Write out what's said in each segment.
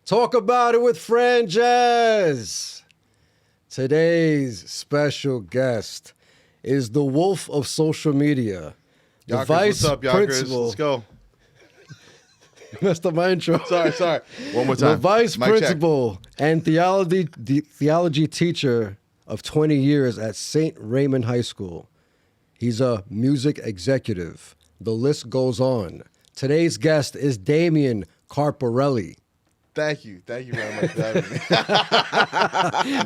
Talk about it with Franjez. Today's special guest is the wolf of social media. The Yonkers, vice what's up, Yonkers? principal. Let's go. Messed up my intro. Sorry. One more time. The vice Mic principal and theology teacher of 20 years at St. Raymond High School. He's a music executive. The list goes on. Today's guest is Damian Carparelli. Thank you very much for having me.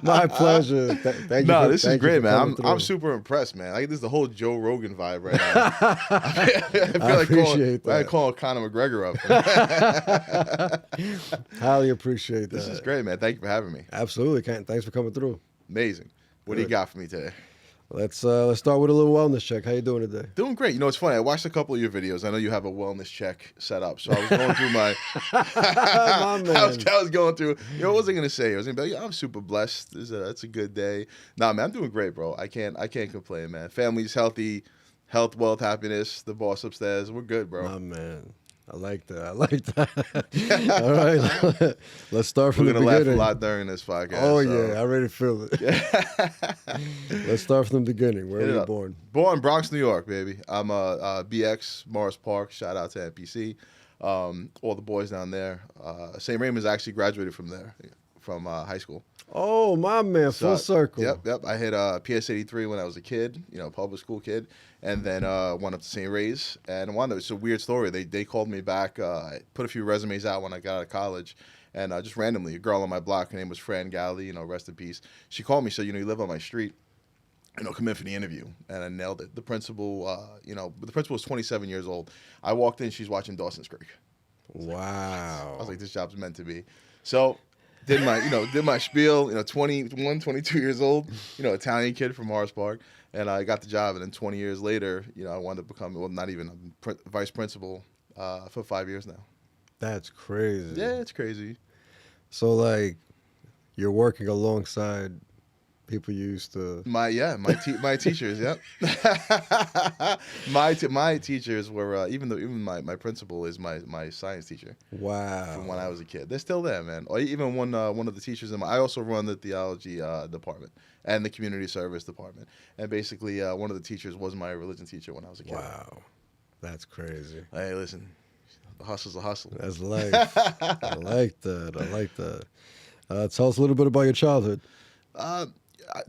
My pleasure. Thank you. This is great, man. I'm super impressed, man. Like, this is the whole Joe Rogan vibe right now. I feel like appreciate that. I call Conor McGregor up. Highly appreciate that. This is great, man. Thank you for having me. Absolutely. Thanks for coming through. Amazing. What do you got for me today? Let's start with a little wellness check. How you doing today? Doing great. You know, it's funny. I watched a couple of your videos. I know you have a wellness check set up. So I was going through my... My man. I was going through... You know, what was I going to say? I was going to be like, I'm super blessed. It's a good day. Nah, man, I'm doing great, bro. I can't complain, man. Family's healthy. Health, wealth, happiness. The boss upstairs. We're good, bro. My man. I like that. All right. Let's start from the beginning. We're going to laugh a lot during this podcast. Oh, yeah. I already feel it. Let's start from the beginning. Where were you born? Born Bronx, New York, baby. I'm a BX, Morris Park. Shout out to NPC. All the boys down there. St. Raymond's actually graduated from there, from high school. Oh, my man. Full circle. Yep. I hit PS 83 when I was a kid, public school kid. And then went up to St. Ray's. And it's a weird story. They called me back, put a few resumes out when I got out of college. And just randomly, a girl on my block, her name was Fran Galley, rest in peace. She called me, said, you live on my street. Come in for the interview. And I nailed it. The principal, the principal was 27 years old. I walked in, she's watching Dawson's Creek. Wow. I was like, this job's meant to be. So did my spiel, 21, 22 years old, Italian kid from Morris Park. And I got the job, and then 20 years later, I wanted to become, vice principal for 5 years now. That's crazy. Yeah, it's crazy. So, like, you're working alongside people you used to... My teachers, yep. my teachers were, even my principal is my science teacher. Wow. From when I was a kid. They're still there, man. Or even one of the teachers, I also run the theology department and the community service department. And basically, one of the teachers was my religion teacher when I was a kid. Wow. That's crazy. Hey, listen, the hustle's a hustle. That's life. I like that. Tell us a little bit about your childhood. I'm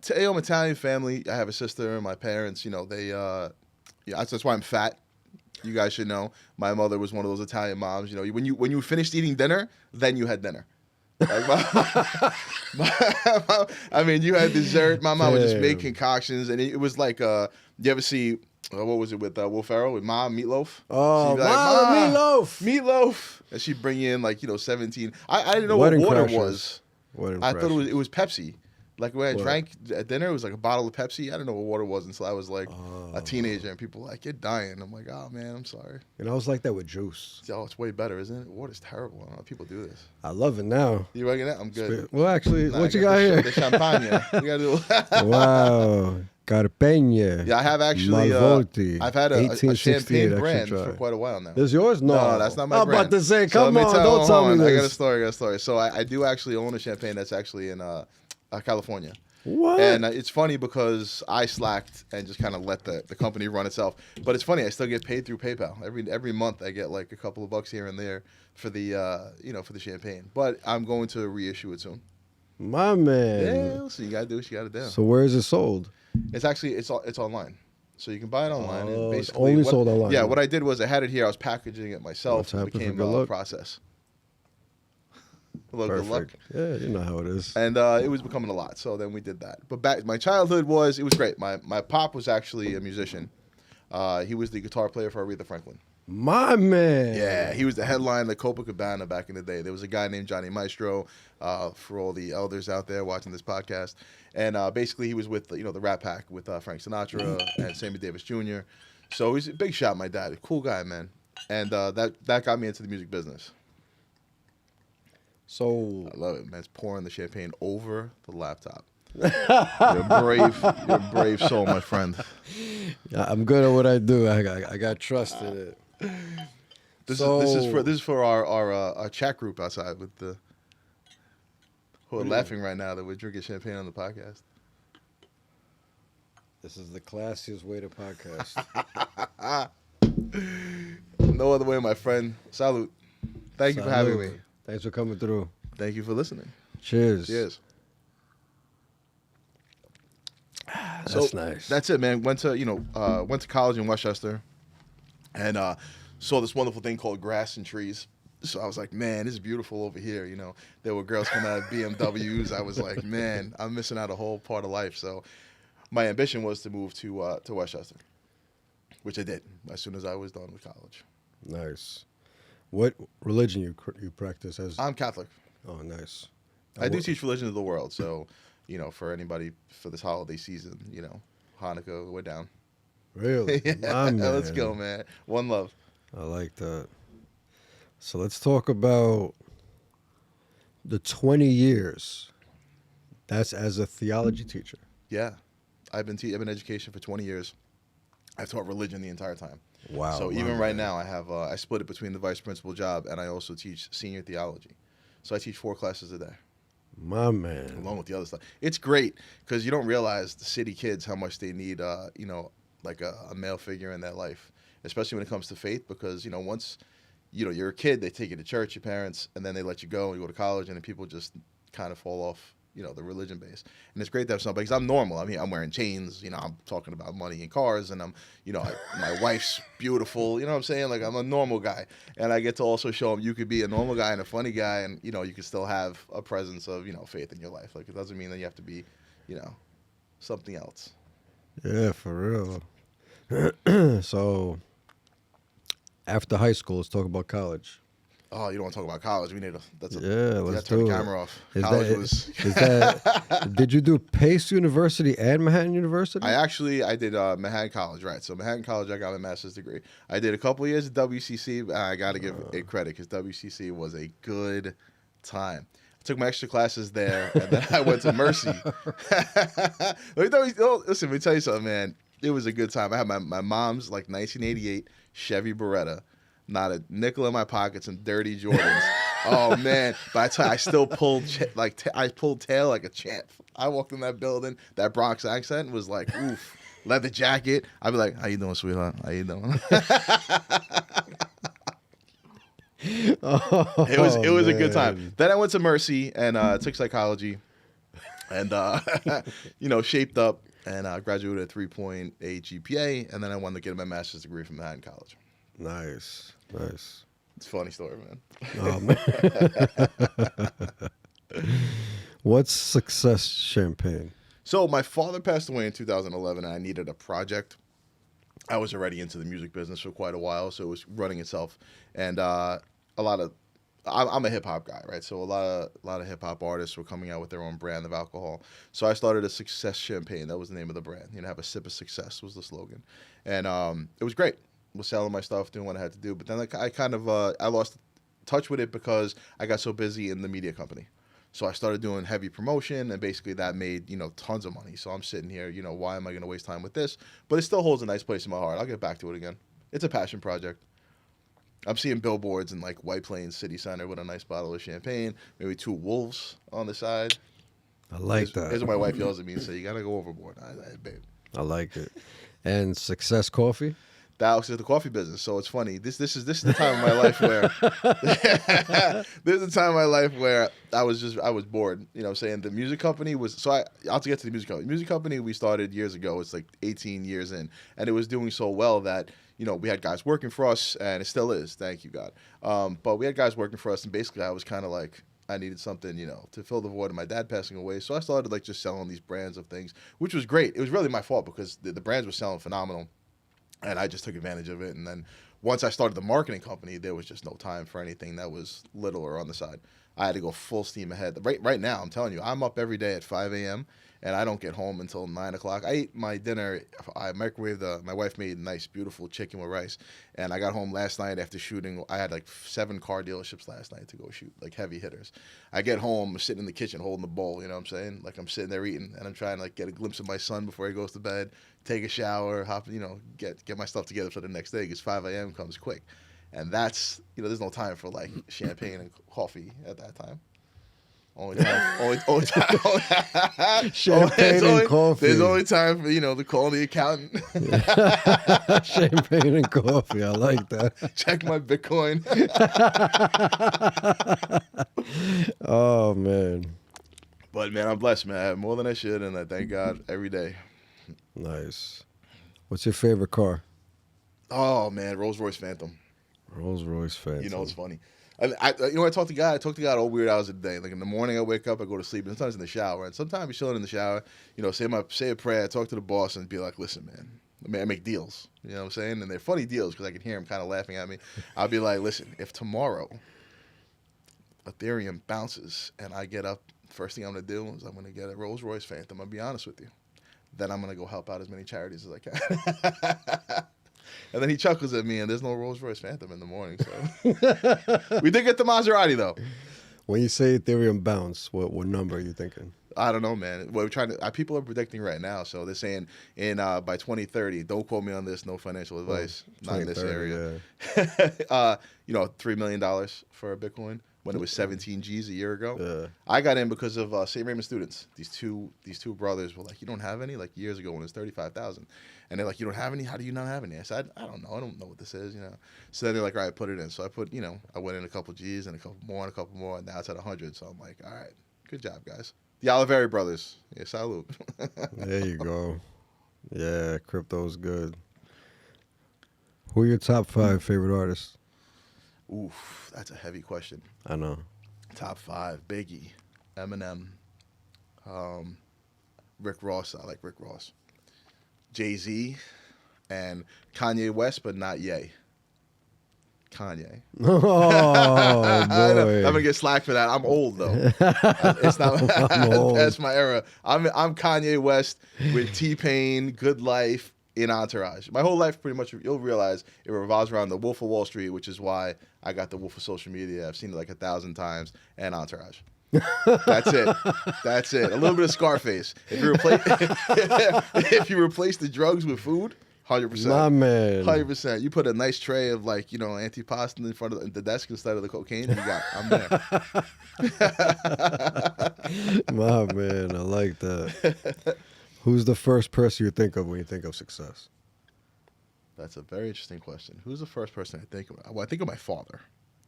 Italian family. I have a sister and my parents, that's why I'm fat. You guys should know. My mother was one of those Italian moms. When you finished eating dinner, then you had dinner. Like you had dessert. My mom would just make concoctions, and it was like, you ever see, what was it with Will Ferrell with Mom Meatloaf? Oh, Mom Meatloaf, and she'd bring in 17. I didn't know Wedding what water crashers. was. I thought it was Pepsi. Like when I drank at dinner, it was like a bottle of Pepsi. I didn't know what water was until I was like a teenager, and people were like, "You're dying." I'm like, "Oh man, I'm sorry." And I was like that with juice. Oh, it's way better, isn't it? Water's terrible. I don't know how people do this. I love it now. You liking that? I'm good. Well, actually, what you got here? The champagne. We gotta do. Wow, Carpegna. Yeah, I have actually. Malvolti, I've had a champagne brand for quite a while now. This is yours? No, that's not my brand. I'm about to say, come on, don't tell me this. I got a story. So I do actually own a champagne that's actually in California. What? And it's funny because I slacked and just kind of let the company run itself. But it's funny, I still get paid through PayPal. Every month I get like a couple of bucks here and there for the for the champagne. But I'm going to reissue it soon. My man. Yeah, so you gotta do what you gotta do. So where is it sold? It's actually it's online. So you can buy it online. Oh, and it's only sold online. Yeah, what I did was I had it here, I was packaging it myself. It became a process. Good luck. Yeah, you know how it is. And it was becoming a lot, so then we did that. But my childhood was great. My pop was actually a musician. He was the guitar player for Aretha Franklin. My man. Yeah, he was the headline of Copacabana back in the day. There was a guy named Johnny Maestro, for all the elders out there watching this podcast. And basically he was with the Rat Pack with Frank Sinatra and Sammy Davis Jr. So he's a big shot, my dad. A cool guy, man. And that got me into the music business. So I love it, man. It's pouring the champagne over the laptop. You're a brave soul, my friend. I'm good at what I do. I got trust in it. This is for our chat group outside with the who are laughing right now that we're drinking champagne on the podcast. This is the classiest way to podcast. No other way, my friend. Salute. Thank you for having me. Thanks for coming through. Thank you for listening. Cheers. Cheers. That's nice. That's it, man. Went to college in Westchester, and saw this wonderful thing called grass and trees. So I was like, man, this is beautiful over here. You know, there were girls coming out of BMWs. I was like, man, I'm missing out a whole part of life. So my ambition was to move to Westchester, which I did as soon as I was done with college. Nice. What religion you practice as? I'm Catholic. Oh, nice. I do teach religion of the world. So, you know, for anybody for this holiday season, you know, Hanukkah, we're down. Really? Yeah, let's go, man. One love. I like that. So let's talk about the 20 years. That's as a theology teacher. Yeah. I've been in education for 20 years. I've taught religion the entire time. Wow. So even right now, I have I split it between the vice principal job and I also teach senior theology. So I teach 4 classes a day. My man. Along with the other stuff. It's great because you don't realize the city kids how much they need, like a male figure in their life, especially when it comes to faith because, you know, once, you know, you're a kid, they take you to church, your parents, and then they let you go and you go to college and then people just kind of fall off, you know, the religion base. And it's great to have somebody, because I'm normal. I mean, I'm wearing chains, you know, I'm talking about money and cars, and I'm, you know, my wife's beautiful, you know what I'm saying? Like, I'm a normal guy. And I get to also show them you could be a normal guy and a funny guy, and, you know, you can still have a presence of, you know, faith in your life. Like, it doesn't mean that you have to be, you know, something else. Yeah, for real. So, after high school, let's talk about college. Oh, you don't want to talk about college? Let's turn do the it. camera off. Is that, did you do Pace University and Manhattan University? I did Manhattan College, right? So Manhattan College, I got my master's degree. I did a couple of years at WCC, but I got to give it credit because WCC was a good time. I took my extra classes there, and then I went to Mercy. Listen, let me tell you something, man. It was a good time. I had my mom's like 1988 Chevy Beretta. Not a nickel in my pockets and dirty Jordans. Oh man! But I still pulled I pulled tail like a champ. I walked in that building. That Bronx accent was like, oof. Leather jacket. I'd be like, "How you doing, sweetheart? How you doing?" It was a good time. Then I went to Mercy and took psychology, and you know, shaped up and graduated at 3.8 GPA, and then I wanted to get my master's degree from Manhattan College. Nice. It's a funny story, man. Oh, man. What's Success Champagne? So my father passed away in 2011, and I needed a project. I was already into the music business for quite a while, so it was running itself. And I'm a hip hop guy, right? So a lot of hip hop artists were coming out with their own brand of alcohol. So I started a Success Champagne. That was the name of the brand. You know, have a sip of success was the slogan, and it was great. Was selling my stuff, doing what I had to do, but then I lost touch with it because I got so busy in the media company. So I started doing heavy promotion, and basically that made, you know, tons of money. So I'm sitting here, you know, why am I going to waste time with this? But it still holds a nice place in my heart. I'll get back to it again. It's a passion project. I'm seeing billboards in like White Plains City Center with a nice bottle of champagne, maybe 2 wolves on the side. I like that. Here's what my wife yells at me and says, "You got to go overboard." Babe. I like it. And Success Coffee? That was the coffee business. So it's funny. This is the time of my life where this is the time of my life where I was bored. You know what I'm saying? The music company was I'll get to the music company. The music company we started years ago. It's like 18 years in, and it was doing so well that, you know, we had guys working for us, and it still is. Thank you, God. But we had guys working for us, and basically I was kind of like, I needed something, you know, to fill the void of my dad passing away. So I started like just selling these brands of things, which was great. It was really my fault because the brands were selling phenomenal. And I just took advantage of it. And then once I started the marketing company, there was just no time for anything that was little or on the side. I had to go full steam ahead. Right now, I'm telling you, I'm up every day at 5 a.m. and I don't get home until 9 o'clock. I ate my dinner. I microwaved. My wife made nice, beautiful chicken with rice. And I got home last night after shooting. I had like 7 car dealerships last night to go shoot, like heavy hitters. I get home, I'm sitting in the kitchen holding the bowl, you know what I'm saying? Like I'm sitting there eating, and I'm trying to like get a glimpse of my son before he goes to bed, take a shower, hop, you know, get my stuff together for the next day because 5 a.m. comes quick. And that's, you know, there's no time for like champagne and coffee at that time. Only time. Only time. Champagne and coffee. There's only time for to call the accountant. Champagne and coffee. I like that. Check my Bitcoin. Oh man. But man, I'm blessed, man. I have more than I should, and I thank God every day. Nice. What's your favorite car? Oh man, Rolls Royce Phantom. Rolls Royce Phantom. You know, it's funny. I talk to God. I talk to God all weird hours of the day. Like in the morning, I wake up, I go to sleep, and sometimes in the shower. And sometimes I'm chilling in the shower. Say a prayer, talk to the boss, and be like, "Listen, man, I make deals. You know what I'm saying? And they're funny deals because I can hear him kind of laughing at me. I'll be like, "Listen, if tomorrow Ethereum bounces and I get up, first thing I'm gonna do is I'm gonna get a Rolls Royce Phantom. I'll be honest with you. Then I'm gonna go help out as many charities as I can." And then he chuckles at me, and there's no Rolls Royce Phantom in the morning. So we did get the Maserati though. When you say Ethereum bounce, what number are you thinking? I don't know, man. We're trying to. People are predicting right now, so they're saying by 2030. Don't quote me on this. No financial advice. Not in this area. Yeah. $3 million for a Bitcoin when it was 17 G's a year ago. Yeah. I got in because of St. Raymond students. These two brothers were like, "You don't have any?" Like years ago when it was 35,000, and they're like, "You don't have any? How do you not have any?" I said, "I don't know. I don't know what this is." So then they're like, "All right, put it in." So I put, I went in a couple G's and a couple more, and now it's at 100. So I'm like, "All right, good job, guys." The Oliveri brothers. Yeah, salute. There you go. Yeah, crypto's good. Who are your top 5 favorite artists? Oof, that's a heavy question. I know. Top 5: Biggie, Eminem, Rick Ross. I like Rick Ross. Jay-Z, and Kanye West, but not Ye. Kanye. Oh boy! I'm gonna get slack for that. I'm old though. It's not. That's my era. I'm Kanye West with T-Pain, Good Life, in Entourage. My whole life, pretty much, you'll realize it revolves around the Wolf of Wall Street, which is why I got the Wolf of social media. I've seen it like 1,000 times, and Entourage. That's it. That's it. A little bit of Scarface. If you replace the drugs with food, 100%. My man. 100%. You put a nice tray of antipasta in front of the desk instead of the cocaine. I'm there. My man, I like that. Who's the first person you think of when you think of success? That's a very interesting question. Who's the first person I think of? Well, I think of my father.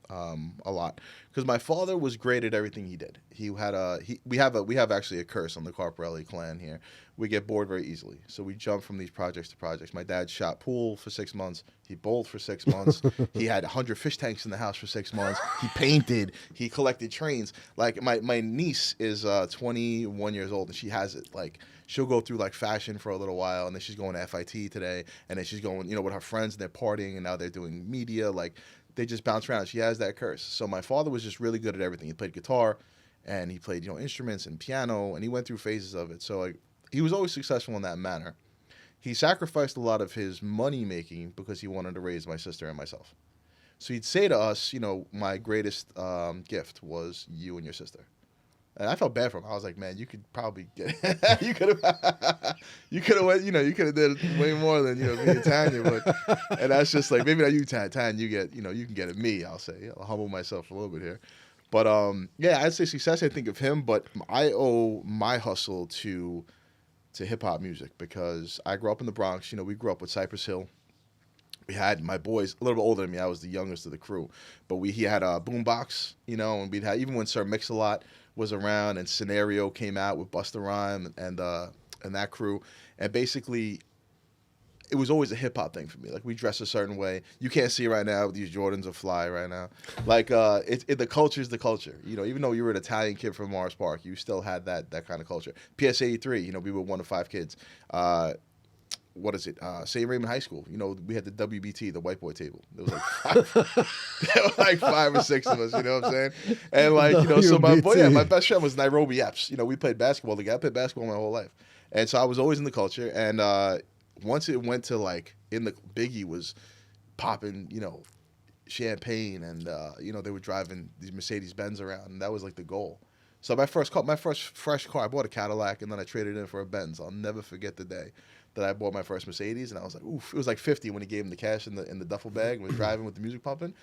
A lot, because my father was great at everything he did. We have actually a curse on the Carparelli clan here. We get bored very easily, so we jump from these projects to projects. My dad shot pool for 6 months. He bowled for 6 months. He had 100 fish tanks in the house for 6 months. He painted. He collected trains. Like my niece is 21 years old, and she has it. Like she'll go through like fashion for a little while, and then she's going to FIT today, and then she's going with her friends, and they're partying, and now they're doing media. Like they just bounce around. She has that curse. So my father was just really good at everything. He played guitar, and he played instruments and piano, and he went through phases of it. So he was always successful in that manner. He sacrificed a lot of his money making because he wanted to raise my sister and myself. So he'd say to us, my greatest gift was you and your sister. And I felt bad for him. I was like, man, you could probably get, you could have went, you could have did way more than, me and Tanya. And that's just like, maybe not you, Tanya, you get, you can get at me, I'll say. I'll humble myself a little bit here. But yeah, I'd say success, I think of him, but I owe my hustle to hip hop music because I grew up in the Bronx. We grew up with Cypress Hill. We had my boys a little bit older than me. I was the youngest of the crew, but he had a boombox, and we'd had, even when Sir Mix-a-Lot was around and Scenario came out with Busta Rhymes and that crew, and basically it was always a hip hop thing for me. Like we dress a certain way. You can't see right now these Jordans are fly right now. Like the culture is the culture. Even though you were an Italian kid from Morris Park, you still had that kind of culture. PS 83. We were one of 5 kids. What is it? St. Raymond High School. We had the WBT, the white boy table. There was like 5 or 6 of us. You know what I'm saying? And so my best friend was Nairobi Epps. We played basketball together. I played basketball my whole life, and so I was always in the culture. And once it went to Biggie was popping, champagne, and they were driving these Mercedes Benz around, and that was like the goal. So my first fresh car, I bought a Cadillac, and then I traded it in for a Benz. I'll never forget the day that I bought my first Mercedes, and I was like, oof. It was like 50 when he gave him the cash in the duffel bag and was driving with the music pumping.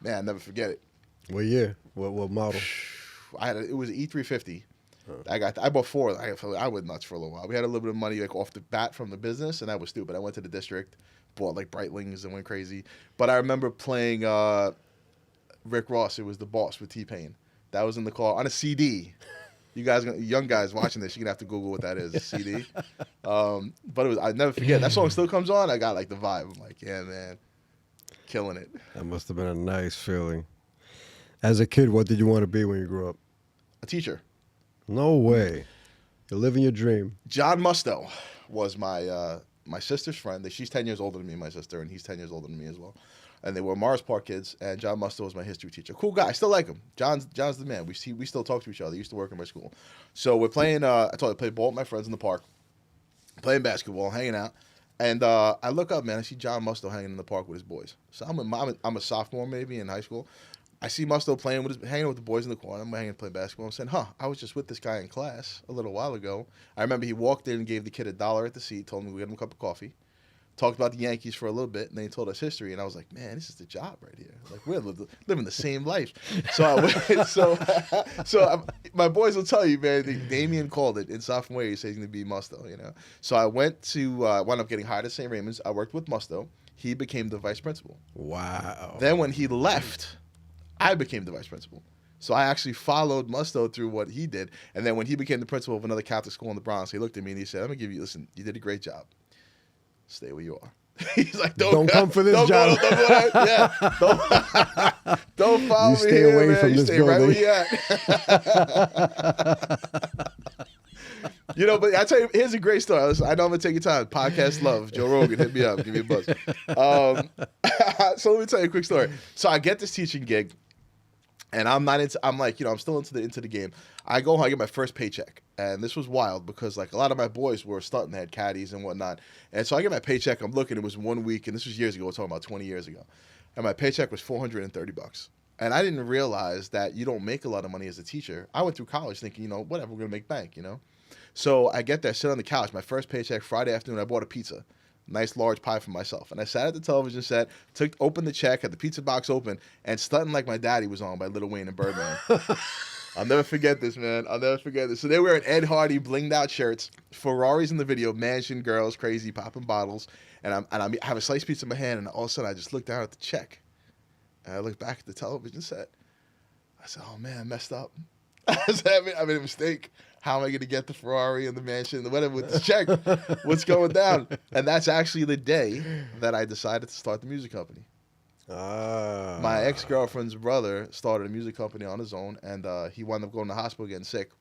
Man, I'll never forget it. What year? What model? it was E350. I bought 4. I went nuts for a little while. We had a little bit of money like off the bat from the business, and that was stupid. I went to the district, bought like Breitlings and went crazy. But I remember playing Rick Ross. It was The Boss with T-Pain. That was in the car on a CD. You guys, young guys watching this, you're gonna have to Google what that is, a CD. But it was, I never forget. That song still comes on. I got like the vibe. I'm like, yeah, man, killing it. That must have been a nice feeling. As a kid, what did you want to be when you grew up? A teacher. No way. You're living your dream. John Musto was my my sister's friend. She's 10 years older than me, my sister, and he's 10 years older than me as well. And they were Morris Park kids, and John Musto was my history teacher. Cool guy. I still like him. John's the man. We still talk to each other. He used to work in my school. So we're playing, I told you, I played ball with my friends in the park, playing basketball, hanging out. And I look up, man, I see John Musto hanging in the park with his boys. So I'm a sophomore maybe in high school. I see Musto hanging with the boys in the corner. I'm hanging playing basketball. I'm saying, I was just with this guy in class a little while ago. I remember he walked in and gave the kid $1 at the seat, told him we get him a cup of coffee. Talked about the Yankees for a little bit, and then he told us history, and I was like, man, this is the job right here. Like, we're living the same life. So I went, my boys will tell you, man, Damian called it in sophomore year. He said he's going to be Musto, you know. So I went to, wound up getting hired at St. Raymond's. I worked with Musto. He became the vice principal. Wow. Then when he left, I became the vice principal. So I actually followed Musto through what he did. And then when he became the principal of another Catholic school in the Bronx, he looked at me and he said, listen, you did a great job. Stay where you are. He's like, don't come for this job. Don't follow me stay here, away man. from You this stay building. right where you at. You know, but I tell you, here's a great story. Listen, I know I'm gonna take your time. Podcast love, Joe Rogan, hit me up, give me a buzz. So let me tell you a quick story. So I get this teaching gig, and I'm still into the game. I go home, I get my first paycheck. And this was wild because like a lot of my boys were starting, they had caddies and whatnot. And so I get my paycheck, I'm looking, it was 1 week, and this was years ago, we're talking about 20 years ago. And my paycheck was $430. And I didn't realize that you don't make a lot of money as a teacher. I went through college thinking, whatever, we're gonna make bank, So I get there, sit on the couch, my first paycheck, Friday afternoon, I bought a pizza. Nice large pie for myself. And I sat at the television set, opened the check, had the pizza box open, and Stuntin' Like My Daddy was on by Lil Wayne and Birdman. I'll never forget this, man. I'll never forget this. So they wearing Ed Hardy blinged out shirts, Ferraris in the video, mansion, girls, crazy, popping bottles. And I have a sliced pizza in my hand, and all of a sudden I just looked down at the check. And I looked back at the television set. I said, oh, man, I messed up. I said, I made a mistake. How am I going to get the Ferrari and the mansion and whatever with this check? What's going down? And that's actually the day that I decided to start the music company. My ex-girlfriend's brother started a music company on his own, and he wound up going to the hospital getting sick.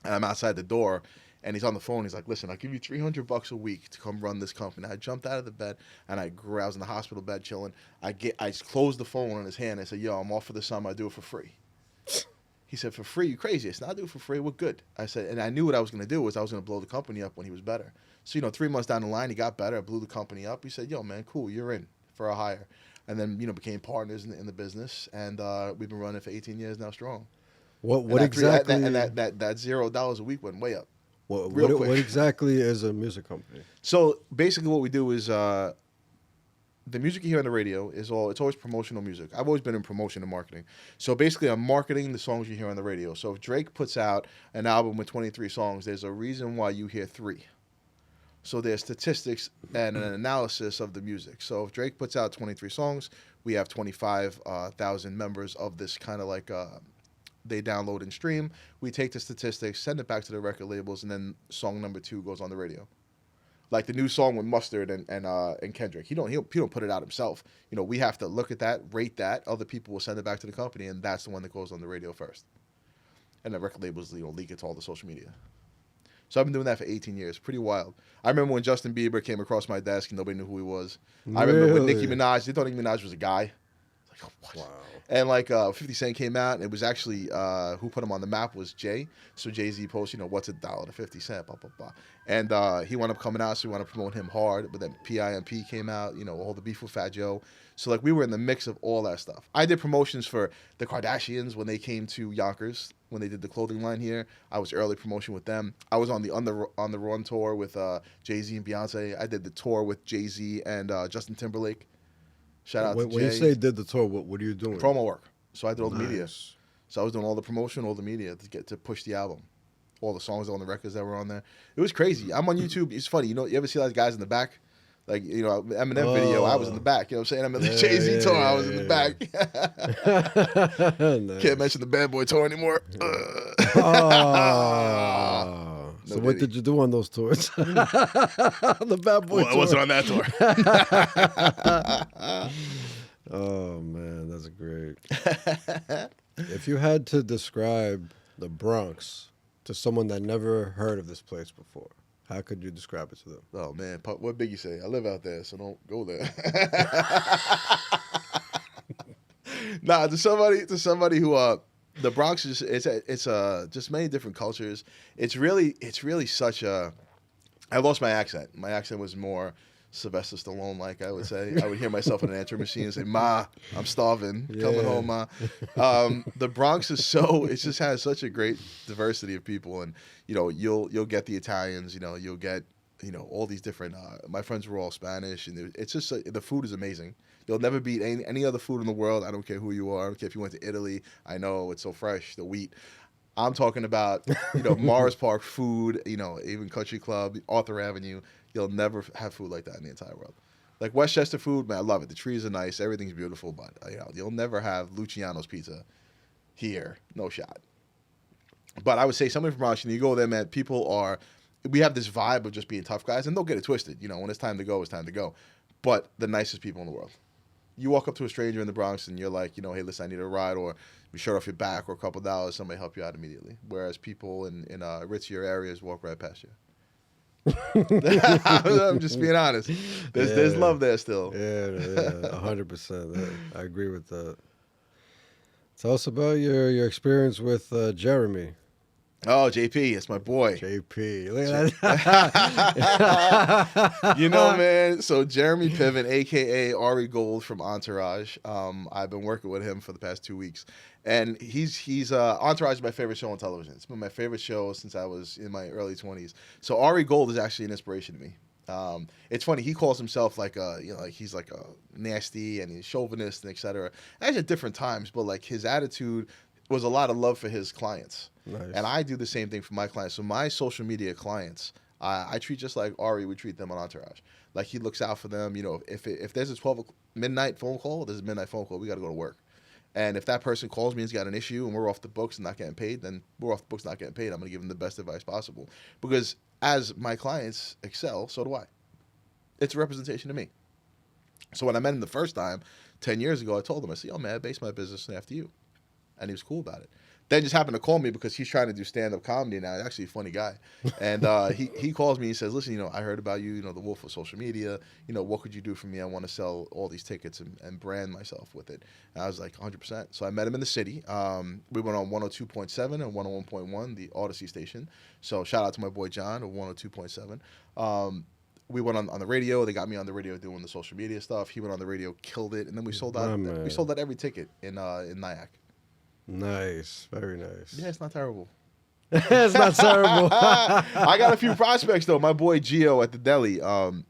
And I'm outside the door, and he's on the phone. He's like, listen, I'll give you $300 a week to come run this company. I jumped out of the bed, and I was in the hospital bed chilling. I closed the phone on his hand. I said, yo, I'm off for the summer. I do it for free. He said, for free? You crazy? I said, I'll do it for free. We're good. I said, and I knew what I was going to do was I was going to blow the company up when he was better. So, 3 months down the line, he got better. I blew the company up. He said, yo, man, cool. You're in for a hire. And then, became partners in the business, and we've been running for 18 years now strong. What exactly? That $0 a week went way up. What exactly is a music company? So basically, what we do is the music you hear on the radio it's always promotional music. I've always been in promotion and marketing. So basically, I'm marketing the songs you hear on the radio. So if Drake puts out an album with 23 songs, there's a reason why you hear 3. So there's statistics and an analysis of the music. So if Drake puts out 23 songs, we have 25,000 members of this kind of like they download and stream. We take the statistics, send it back to the record labels, and then song number 2 goes on the radio. Like the new song with Mustard and Kendrick. He don't put it out himself. We have to look at that, rate that. Other people will send it back to the company, and that's the one that goes on the radio first. And the record labels leak it to all the social media. So I've been doing that for 18 years. Pretty wild. I remember when Justin Bieber came across my desk and nobody knew who he was. I remember when Nicki Minaj, they thought Nicki Minaj was a guy. Like, oh, what? Wow. And 50 Cent came out, and it was actually, who put him on the map was Jay. So Jay-Z posted, what's $1 to 50 Cent, blah, blah, blah. And he wound up coming out, so we wound up promoting him hard. But then PIMP came out, all the beef with Fat Joe. So we were in the mix of all that stuff. I did promotions for the Kardashians when they came to Yonkers, when they did the clothing line here. I was early promotion with them. I was on the Run tour with Jay-Z and Beyonce. I did the tour with Jay-Z and Justin Timberlake. Shout out to Jay. When you say did the tour, what are you doing? Promo work. So I did all the media. So I was doing all the promotion, all the media to push the album. All the songs on the records that were on there. It was crazy. I'm on YouTube. It's funny. You ever see those guys in the back? Like, Eminem video, I was in the back. You know what I'm saying? I'm in the Jay-Z tour, I was in the back. Nice. Can't mention the Bad Boy tour anymore. Oh. So what did you do on those tours? The Bad Boy tour. I wasn't on that tour. Oh, man, that's great. If you had to describe the Bronx to someone that never heard of this place before, how could you describe it to them? Oh, man, what Biggie say? I live out there, so don't go there. Nah, to somebody who the Bronx is it's just many different cultures. It's really such a. I lost my accent. My accent was more Sylvester Stallone, like I would say. I would hear myself in an answering machine and say, "Ma, I'm starving. Coming home, Ma." The Bronx is it just has such a great diversity of people, and you'll get the Italians, you'll get all these different. My friends were all Spanish, and it's just the food is amazing. You'll never beat any other food in the world. I don't care who you are. I don't care if you went to Italy. I know it's so fresh, the wheat. I'm talking about Morris Park food. Even Country Club, Arthur Avenue. You'll never have food like that in the entire world. Like Westchester food, man, I love it. The trees are nice, everything's beautiful, but you'll never have Luciano's pizza here. No shot. But I would say something from Bronx, you go there, man, we have this vibe of just being tough guys, and don't get it twisted. When it's time to go, it's time to go. But the nicest people in the world. You walk up to a stranger in the Bronx and you're like, hey, listen, I need a ride, or you shirt off your back, or a couple $, somebody help you out immediately. Whereas people in ritzier areas walk right past you. I'm just being honest. There's love there still. Yeah, 100%. I agree with that. Tell us about your experience with Jeremy. Oh, JP, it's my boy. JP. Look at that. Man, so Jeremy Piven, a.k.a. Ari Gold from Entourage. I've been working with him for the past 2 weeks. And he's Entourage is my favorite show on television. It's been my favorite show since I was in my early 20s. So Ari Gold is actually an inspiration to me. It's funny, he calls himself like he's like a nasty and he's chauvinist and etc. Actually at different times, but like his attitude was a lot of love for his clients. Nice. And I do the same thing for my clients. So my social media clients, I treat just like Ari would treat them on Entourage. Like he looks out for them. If there's a midnight phone call, there's a midnight phone call. We got to go to work. And if that person calls me and's got an issue and we're off the books and not getting paid, then we're off the books not getting paid. I'm going to give them the best advice possible. Because as my clients excel, so do I. It's a representation of me. So when I met him the first time, 10 years ago, I told him, I said, man, I base my business after you. And he was cool about it. Then just happened to call me because he's trying to do stand-up comedy now. He's actually a funny guy. And he calls me and says, listen, I heard about you, the wolf of social media. What could you do for me? I want to sell all these tickets and brand myself with it. And I was like, 100%. So I met him in the city. We went on 102.7 and 101.1, the Odyssey station. So shout out to my boy John of 102.7. We went on the radio. They got me on the radio doing the social media stuff. He went on the radio, killed it. And then we sold out. We sold out every ticket in Nyack. Nice. Very nice. Yeah, it's not terrible. It's not terrible. I got a few prospects, though. My boy Gio at the deli. I'm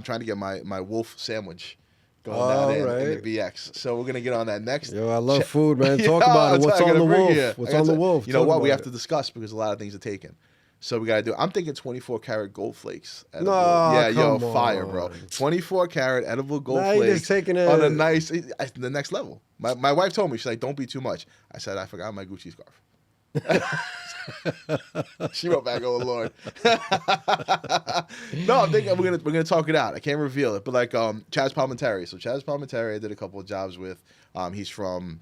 trying to get my wolf sandwich going down in the BX. So we're going to get on that next. Yo, I love food, man. Talk about it. What's on the wolf? What's on the wolf? You know what? We have to discuss because a lot of things are taken. So we got to do. I'm thinking 24 karat gold flakes. No, yeah, come fire, on. bro. 24 karat edible gold Now flakes. you're just taking it on a nice, the next level. My wife told me, she's like, don't be too much. I said, I forgot my Gucci scarf. She wrote back, oh Lord. No, I'm thinking we're gonna talk it out. I can't reveal it, but like Chaz Palminteri. So Chaz Palminteri, I did a couple of jobs with. He's from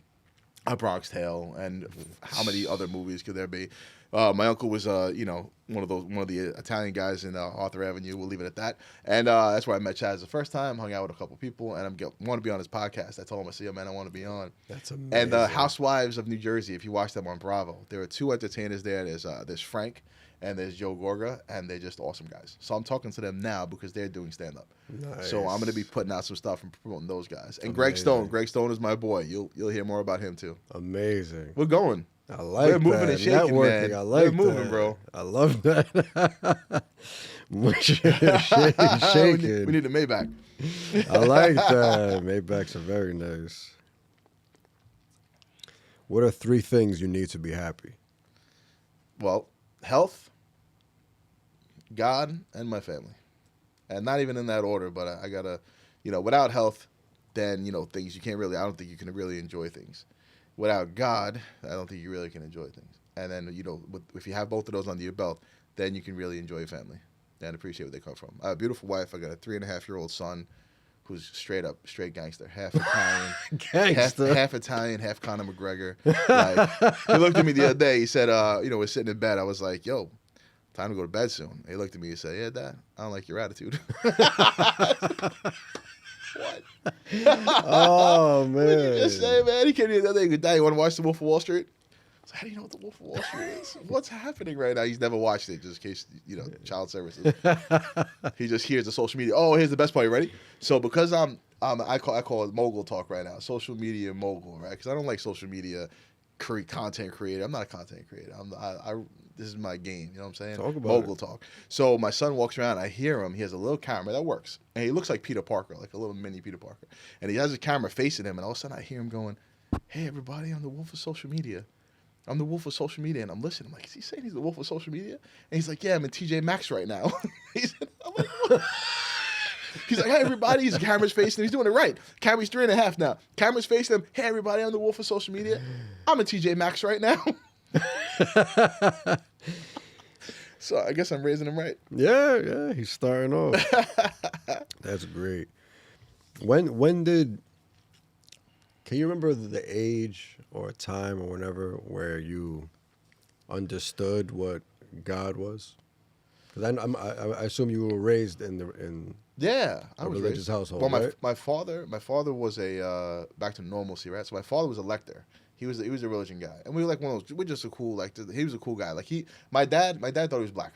A Bronx Tale, and how many other movies could there be? My uncle was, one of the Italian guys in Arthur Avenue. We'll leave it at that. And that's where I met Chaz the first time. Hung out with a couple people, and want to be on his podcast. I told him, I said, man, I want to be on. That's amazing. And the Housewives of New Jersey. If you watch them on Bravo, there are two entertainers there. There's Frank and there's Joe Gorga, and they're just awesome guys. So I'm talking to them now because they're doing stand up. Nice. So I'm going to be putting out some stuff and promoting those guys. And Greg Stone. Greg Stone is my boy. You'll hear more about him too. Amazing. We're going. I like We're moving and shaking, networking. man. I like We're moving, that. bro. I love that. Shaking. We need a Maybach. I like that. Maybachs are very nice. What are 3 things you need to be happy? Well, health, God, and my family. And not even in that order, but I gotta, without health, then, things you can't really, I don't think you can really enjoy things. Without God, I don't think you really can enjoy things. And then, if you have both of those under your belt, then you can really enjoy your family and appreciate where they come from. I have a beautiful wife. I got a 3.5-year-old son who's straight gangster, half Italian, Gangster. half Italian, half Conor McGregor. Like, he looked at me the other day. He said, we're sitting in bed. I was like, yo, time to go to bed soon. He looked at me and said, yeah, Dad, I don't like your attitude. What? Oh, man. What did you just say, man? He came to the other day. Dad, you want to watch The Wolf of Wall Street? I said, how do you know what The Wolf of Wall Street is? What's happening right now? He's never watched it, just in case, child services. He just hears the social media. Oh, here's the best part. You ready? So because I call it mogul talk right now, social media mogul, right? Because I don't like social media content creator. I'm not a content creator. This is my game. You know what I'm saying? Talk about mogul it. talk. So my son walks around. I hear him. He has a little camera that works, and he looks like Peter Parker, like a little mini Peter Parker. And he has a camera facing him, and all of a sudden I hear him going, "Hey everybody, I'm the wolf of social media. I'm the wolf of social media," and I'm listening. I'm like, is he saying he's the wolf of social media? And he's like, yeah, I'm in TJ Maxx right now. I'm like, what? He's like, hey, everybody. His camera's facing him. He's doing it right. Camera's 3.5 now. Camera's facing him. Hey, everybody. I'm the wolf of social media. I'm in TJ Maxx right now. So I guess I'm raising him right. Yeah. He's starting off. That's great. When did... Can you remember the age or time or whenever where you understood what God was? Because I assume you were raised in Yeah, I a was religious raised. household. Well, right? my father was a back to normalcy, right? So my father was a lector. He was a religion guy, and we were like one of those. We're just a cool he was a cool guy. Like my dad thought he was black.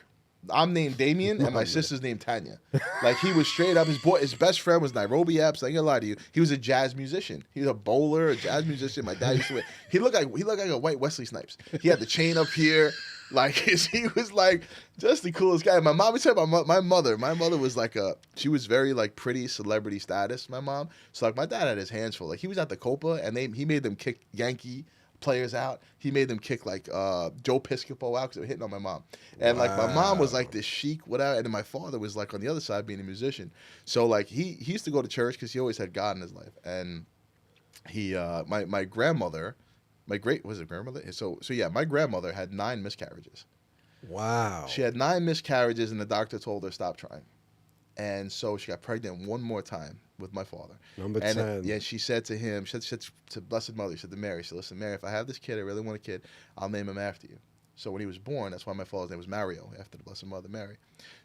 I'm named Damian, and my sister's named Tanya. Like, he was straight up. His best friend was Nairobi Apps. I ain't gonna lie to you. He was a jazz musician. He was a bowler, a jazz musician. My dad used to. He looked like a white Wesley Snipes. He had the chain up here. Like, he was like just the coolest guy. My mom would say about my mother. My mother was like she was very like pretty celebrity status. My mom. So like my dad had his hands full. Like, he was at the Copa, and he made them kick Yankee players out. He made them kick like Joe Piscopo out because they were hitting on my mom. And like my mom was like this chic, whatever, and then my father was like on the other side being a musician. So like he used to go to church because he always had God in his life. And he my grandmother, was it grandmother? So yeah, my grandmother had 9 miscarriages. Wow. She had 9 miscarriages, and the doctor told her stop trying. And so she got pregnant one more time with my father. Number and 10. Yeah, she said to him, she said to Blessed Mother, she said to Mary, she said, listen, Mary, if I have this kid, I really want a kid, I'll name him after you. So when he was born, that's why my father's name was Mario, after the Blessed Mother Mary.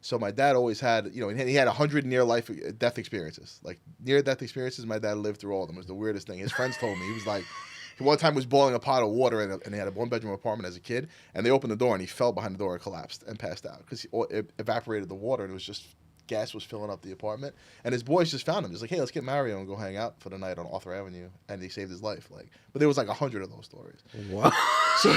So my dad always had, he had 100 near-death experiences. Like, near-death experiences, my dad lived through all of them. It was the weirdest thing. His friends told me, he was like, one time he was boiling a pot of water, and he had a 1-bedroom apartment as a kid, and they opened the door, and he fell behind the door and collapsed and passed out because it evaporated the water, and it was just... gas was filling up the apartment, and his boys just found him. Just like, hey, let's get Mario and go hang out for the night on Arthur Avenue, and they saved his life. Like, but there was like 100 of those stories. Wow. So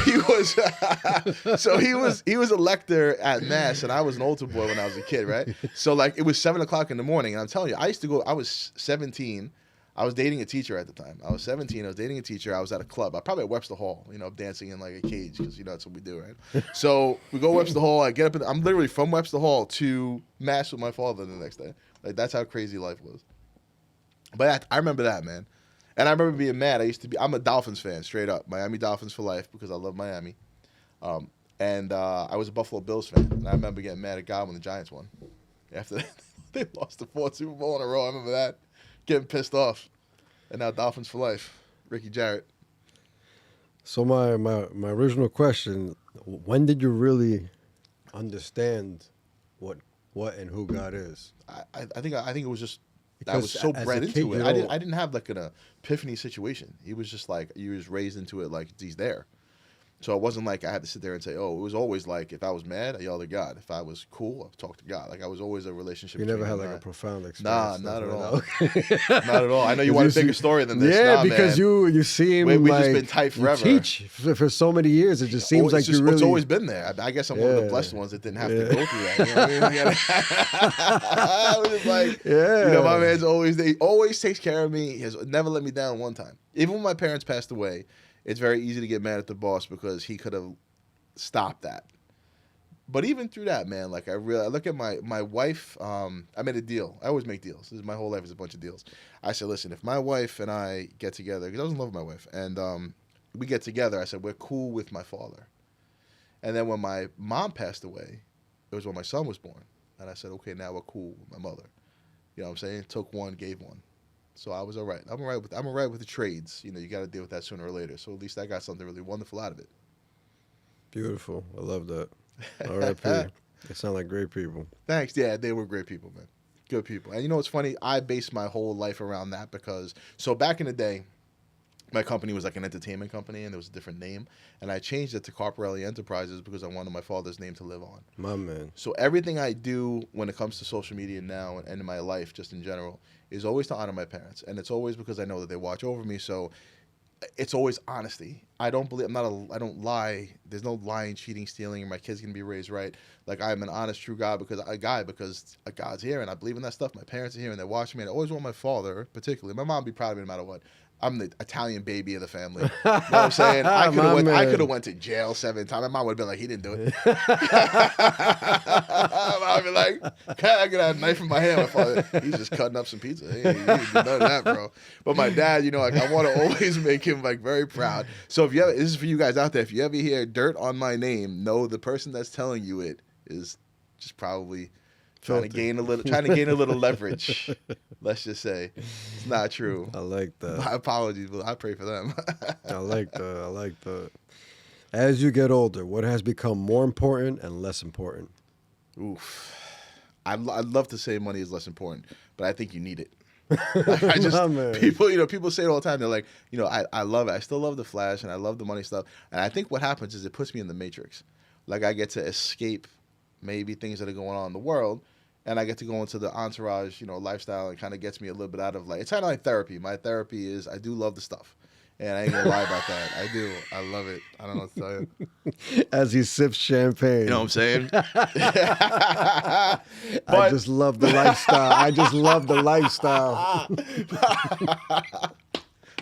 he was a lector at mass, and I was an altar boy when I was a kid, right? So like it was 7:00 in the morning, and I'm telling you, I was 17. I was dating a teacher at the time. I was 17. I was dating a teacher. I was at a club. I probably at Webster Hall, dancing in like a cage because that's what we do, right? So we go to Webster Hall. I get up. I'm literally from Webster Hall to mass with my father the next day. Like, that's how crazy life was. But I remember that, man. And I remember being mad. I'm a Dolphins fan, straight up. Miami Dolphins for life because I love Miami. And I was a Buffalo Bills fan. And I remember getting mad at God when the Giants won. After they lost the 4th Super Bowl in a row. I remember that. Getting pissed off. And now Dolphins for life. Ricky Jarrett. So my original question, when did you really understand what and who God is? I think it was just, I Because was so as bred a into kid, it. I didn't have like an epiphany situation. He was just like, you was raised into it like he's there. So it wasn't like I had to sit there and say, oh, it was always like if I was mad, I yelled at God. If I was cool, I talked to God. Like, I was always a relationship. You never had between like a God. profound Nah, experience. not at all. Okay. Not at all. I know you want a bigger story than this. Yeah, Nah, because man. you seem We've like just been tight forever. You teach for so many years. It just seems like you really. It's always been there. I guess I'm one of the blessed ones that didn't have to go through that. You know what I mean? I was just like, my man's always takes care of me. He has never let me down one time. Even when my parents passed away, it's very easy to get mad at the boss because he could have stopped that. But even through that, man, like I look at my wife. I made a deal. I always make deals. This is my whole life is a bunch of deals. I said, listen, if my wife and I get together, because I was in love with my wife, and we get together, I said we're cool with my father. And then when my mom passed away, it was when my son was born, and I said, okay, now we're cool with my mother. You know what I'm saying? Took one, gave one. So I was all right. I'm all right with the trades. You know, you got to deal with that sooner or later. So at least I got something really wonderful out of it. Beautiful. I love that. R.I.P. They sound like great people. Thanks. Yeah, they were great people, man. Good people. And you know what's funny? I based my whole life around that because, so back in the day, my company was like an entertainment company and there was a different name. And I changed it to Carparelli Enterprises because I wanted my father's name to live on. My man. So everything I do when it comes to social media now and in my life, just in general, is always to honor my parents. And it's always because I know that they watch over me. So it's always honesty. I don't lie. There's no lying, cheating, stealing, and my kid's going to be raised right. Like, I'm an honest, true guy because God's here, and I believe in that stuff. My parents are here, and they're watching me, and I always want my father, particularly. My mom would be proud of me no matter what. I'm the Italian baby of the family. You know what I'm saying? I could have went to jail 7 times. My mom would have been like, he didn't do it. I'd be like, I could have a knife in my hand. My father, he's just cutting up some pizza. He didn't do none of that, bro. But my dad, you know, like I want to always make him like very proud. So if you ever, this is for you guys out there, if you ever hear dirt on my name, know the person that's telling you it is just probably trying to gain a little leverage. Let's just say it's not true. I like that. My apologies, but I pray for them. I like that. As you get older, what has become more important and less important? Oof. I'd love to say money is less important, but I think you need it. Like people say it all the time. They're like, you know, I love it. I still love the flash and I love the money stuff. And I think what happens is it puts me in the matrix. Like I get to escape maybe things that are going on in the world. And I get to go into the entourage, you know, lifestyle, and kind of gets me a little bit out of like, it's kind of like therapy. My therapy is I do love the stuff. And I ain't gonna lie about that. I do. I love it. I don't know what to tell you. As he sips champagne. You know what I'm saying? I just love the lifestyle.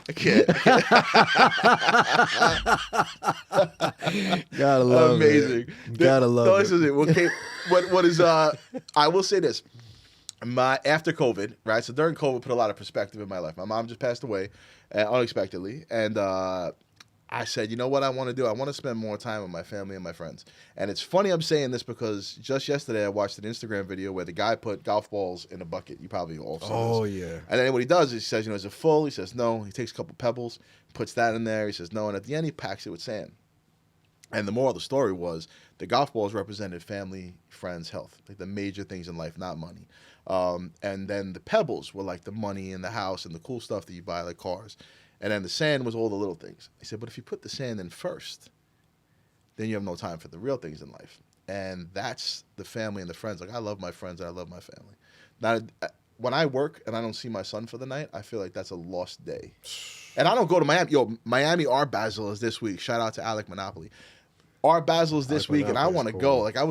I can't. Gotta love Amazing. it. Gotta love no, it. This is it. Okay, what is I will say this. After COVID, right? So during COVID put a lot of perspective in my life. My mom just passed away unexpectedly. And I said, you know what I want to do? I want to spend more time with my family and my friends. And it's funny I'm saying this because just yesterday I watched an Instagram video where the guy put golf balls in a bucket. You probably all saw this. Yeah. And then what he does is he says, you know, is it full? He says, no. He takes a couple pebbles, puts that in there. He says, no. And at the end, he packs it with sand. And the moral of the story was the golf balls represented family, friends, health, like the major things in life, not money. And then the pebbles were like the money in the house and the cool stuff that you buy, like cars. And then the sand was all the little things. He said, but if you put the sand in first, then you have no time for the real things in life. And that's the family and the friends. Like, I love my friends and I love my family. Now, when I work and I don't see my son for the night, I feel like that's a lost day. And I don't go to Miami. Miami Art Basel is this week. Shout out to Alec Monopoly. Art Basel is this week, and I want to go. Like I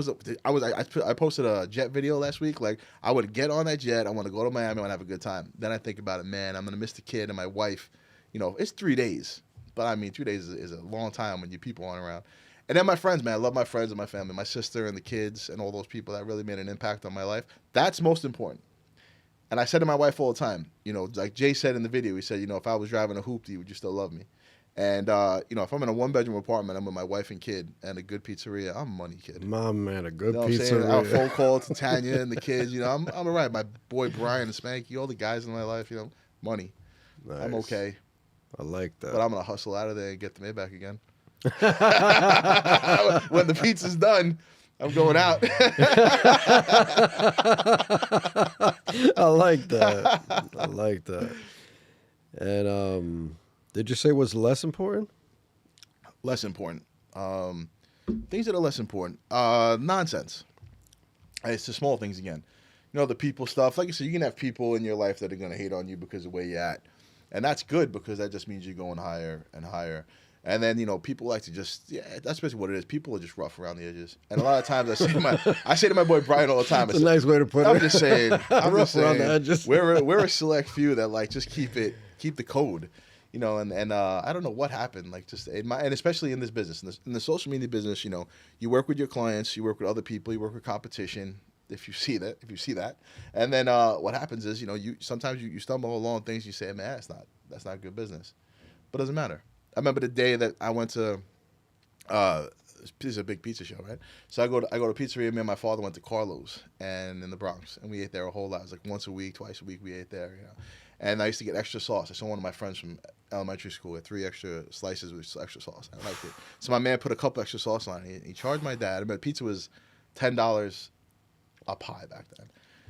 posted a jet video last week. Like I would get on that jet. I want to go to Miami. I want to have a good time. Then I think about it, man. I'm gonna miss the kid and my wife. You know, it's 3 days, but I mean, 2 days is a long time when you people aren't around. And then my friends, man. I love my friends and my family, my sister and the kids, and all those people that really made an impact on my life. That's most important. And I said to my wife all the time, you know, like Jay said in the video, he said, you know, if I was driving a hoopty, would you still love me? And, you know, if I'm in a 1-bedroom apartment, I'm with my wife and kid and a good pizzeria, I'm a money kid. My man, a good pizzeria. pizzeria. A phone call to Tanya and the kids, you know, I'm all right. My boy Brian and Spanky, all the guys in my life, you know, money. Nice. I'm okay. I like that. But I'm going to hustle out of there and get the Maybach again. When the pizza's done, I'm going out. I like that. And, did you say what's less important? Less important. Things that are less important. Nonsense. It's the small things again. You know, the people stuff. Like I said, you can have people in your life that are going to hate on you because of where you're at. And that's good because that just means you're going higher and higher. And then, you know, people like to just, that's basically what it is. People are just rough around the edges. And a lot of times I say to my boy Brian all the time. It's a nice way to put it. I'm just saying. Rough around the edges. We're a select few that like just keep the code. you know, and I don't know what happened, like just and especially in this business, in the social media business, you know, you work with your clients, you work with other people, you work with competition. If you see that, and then what happens is, you know, you sometimes you stumble along things, you say, man, that's not good business, but it doesn't matter. I remember the day that I went to, this is a big pizza show, right? So I go to pizzeria. Me and my father went to Carlo's and in the Bronx, and we ate there a whole lot. It was like once a week, twice a week we ate there, you know. And I used to get extra sauce. I saw one of my friends from elementary school had 3 extra slices with extra sauce. I liked it. So my man put a couple extra sauce on it. He charged my dad. I mean, pizza was $10 a pie back then.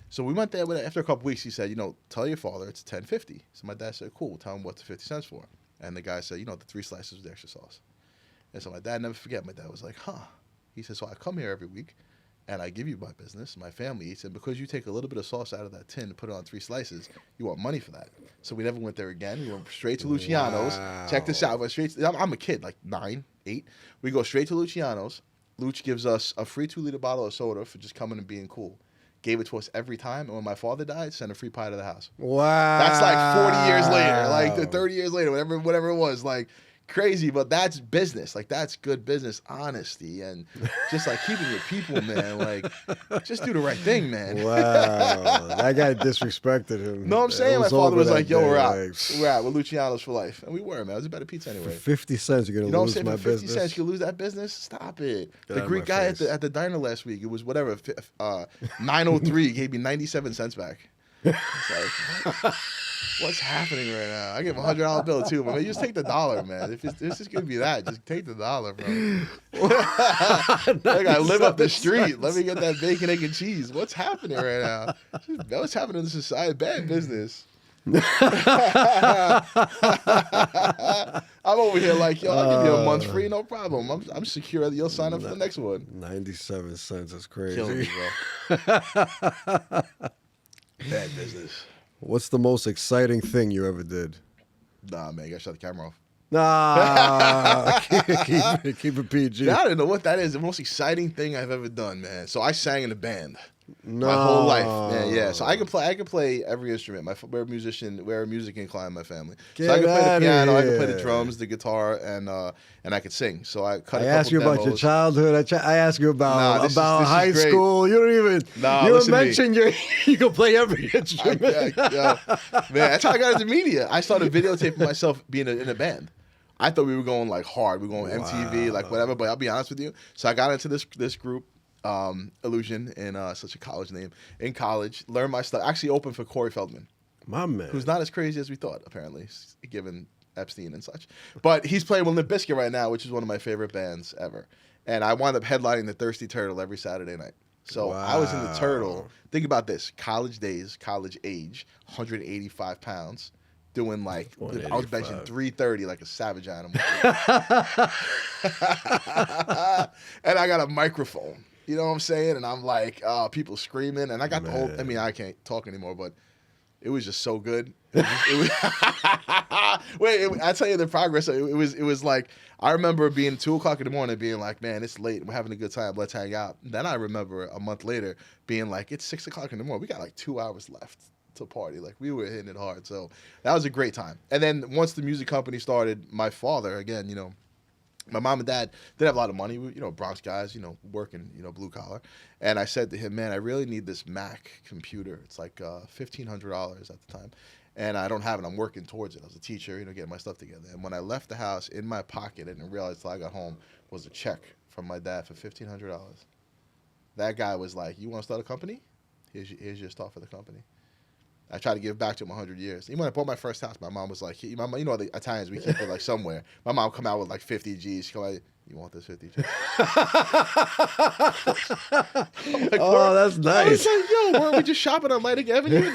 So we went there. After a couple weeks, he said, you know, tell your father it's $10.50. So my dad said, cool. Tell him what's the 50 cents for. And the guy said, you know, the 3 slices with the extra sauce. And so my dad never forget. My dad was like, huh. He said, so I come here every week, and I give you my business, my family eats, and because you take a little bit of sauce out of that tin and put it on 3 slices, you want money for that. So we never went there again. We went straight to Luciano's. Wow. Check this out. I'm a kid, like 9, 8. We go straight to Luciano's. Luch gives us a free 2-liter bottle of soda for just coming and being cool. Gave it to us every time, and when my father died, sent a free pie to the house. Wow. That's like 40 years later, like 30 years later, whatever it was, like crazy, but that's business. Like that's good business, honesty, and just like keeping your people, man. Like just do the right thing, man. Wow, that guy disrespected him. No, I'm saying my father was like, "Yo, day, we're out. We're out. We're Luciano's for life," and we were, man. It was a better pizza anyway. For 50 cents, you're gonna lose my business. For 50 cents, you lose that business. Stop it. The Greek guy at the diner last week, it was whatever, 903, gave me 97 cents back. It's like, what's happening right now? I give him $100 bill too, but man, just take the dollar, man. If it's just gonna be that, just take the dollar, bro. Like I live up the street. Let me get that bacon, egg, and cheese. What's happening right now? What's happening in society? Bad business. I'm over here like, yo, I'll give you a month free, no problem. I'm secure. You'll sign up for the next one. 97 cents is crazy. Killing me, bro. Bad business. What's the most exciting thing you ever did? Nah, man, you gotta shut the camera off. Nah, keep it PG. I don't know what that is. The most exciting thing I've ever done, man. So I sang in a band my whole life. Yeah. So I can play every instrument. We're music inclined in my family. So I can play the piano, I can play the drums, the guitar, and I could sing. So I cut. I asked you about your childhood. I asked you about this high school. You don't even. Nah, you mentioned you can play every instrument. Man, that's how I got into media. I started videotaping myself being in a band. I thought we were going like hard. We were going MTV, like whatever. But I'll be honest with you. So I got into this group, Illusion, in such a college name. In college, learned my stuff. Actually opened for Corey Feldman. My man. Who's not as crazy as we thought, apparently, given Epstein and such. But he's playing with Limp Bizkit right now, which is one of my favorite bands ever. And I wound up headlining the Thirsty Turtle every Saturday night. So I was in the Turtle. Think about this. College days, college age, 185 pounds. Doing like, I was benching 330 like a savage animal. And I got a microphone. You know what I'm saying? And I'm like, people screaming. And I got the whole, I mean, I can't talk anymore, but it was just so good. I tell you the progress. It was like, I remember being 2 o'clock in the morning being like, man, it's late. We're having a good time. Let's hang out. And then I remember a month later being like, it's 6 o'clock in the morning. We got like 2 hours left to party. Like we were hitting it hard. So that was a great time. And then once the music company started, my father, again, you know, my mom and dad didn't have a lot of money. We, you know, Bronx guys, you know, working, you know, blue collar. And I said to him, man, I really need this Mac computer. It's like $1,500 at the time. And I don't have it. I'm working towards it. I was a teacher, you know, getting my stuff together. And when I left the house, in my pocket, I didn't realize until I got home, was a check from my dad for $1,500. That guy was like, you want to start a company? Here's your start for the company. I tried to give back to him 100 years. Even when I bought my first house, my mom was like, you know, the Italians, we keep it like somewhere. My mom come out with like 50 G's. She come out, you want this 50 G's? Like, oh, that's nice. I was like, yo, weren't we just shopping on Lighting Avenue?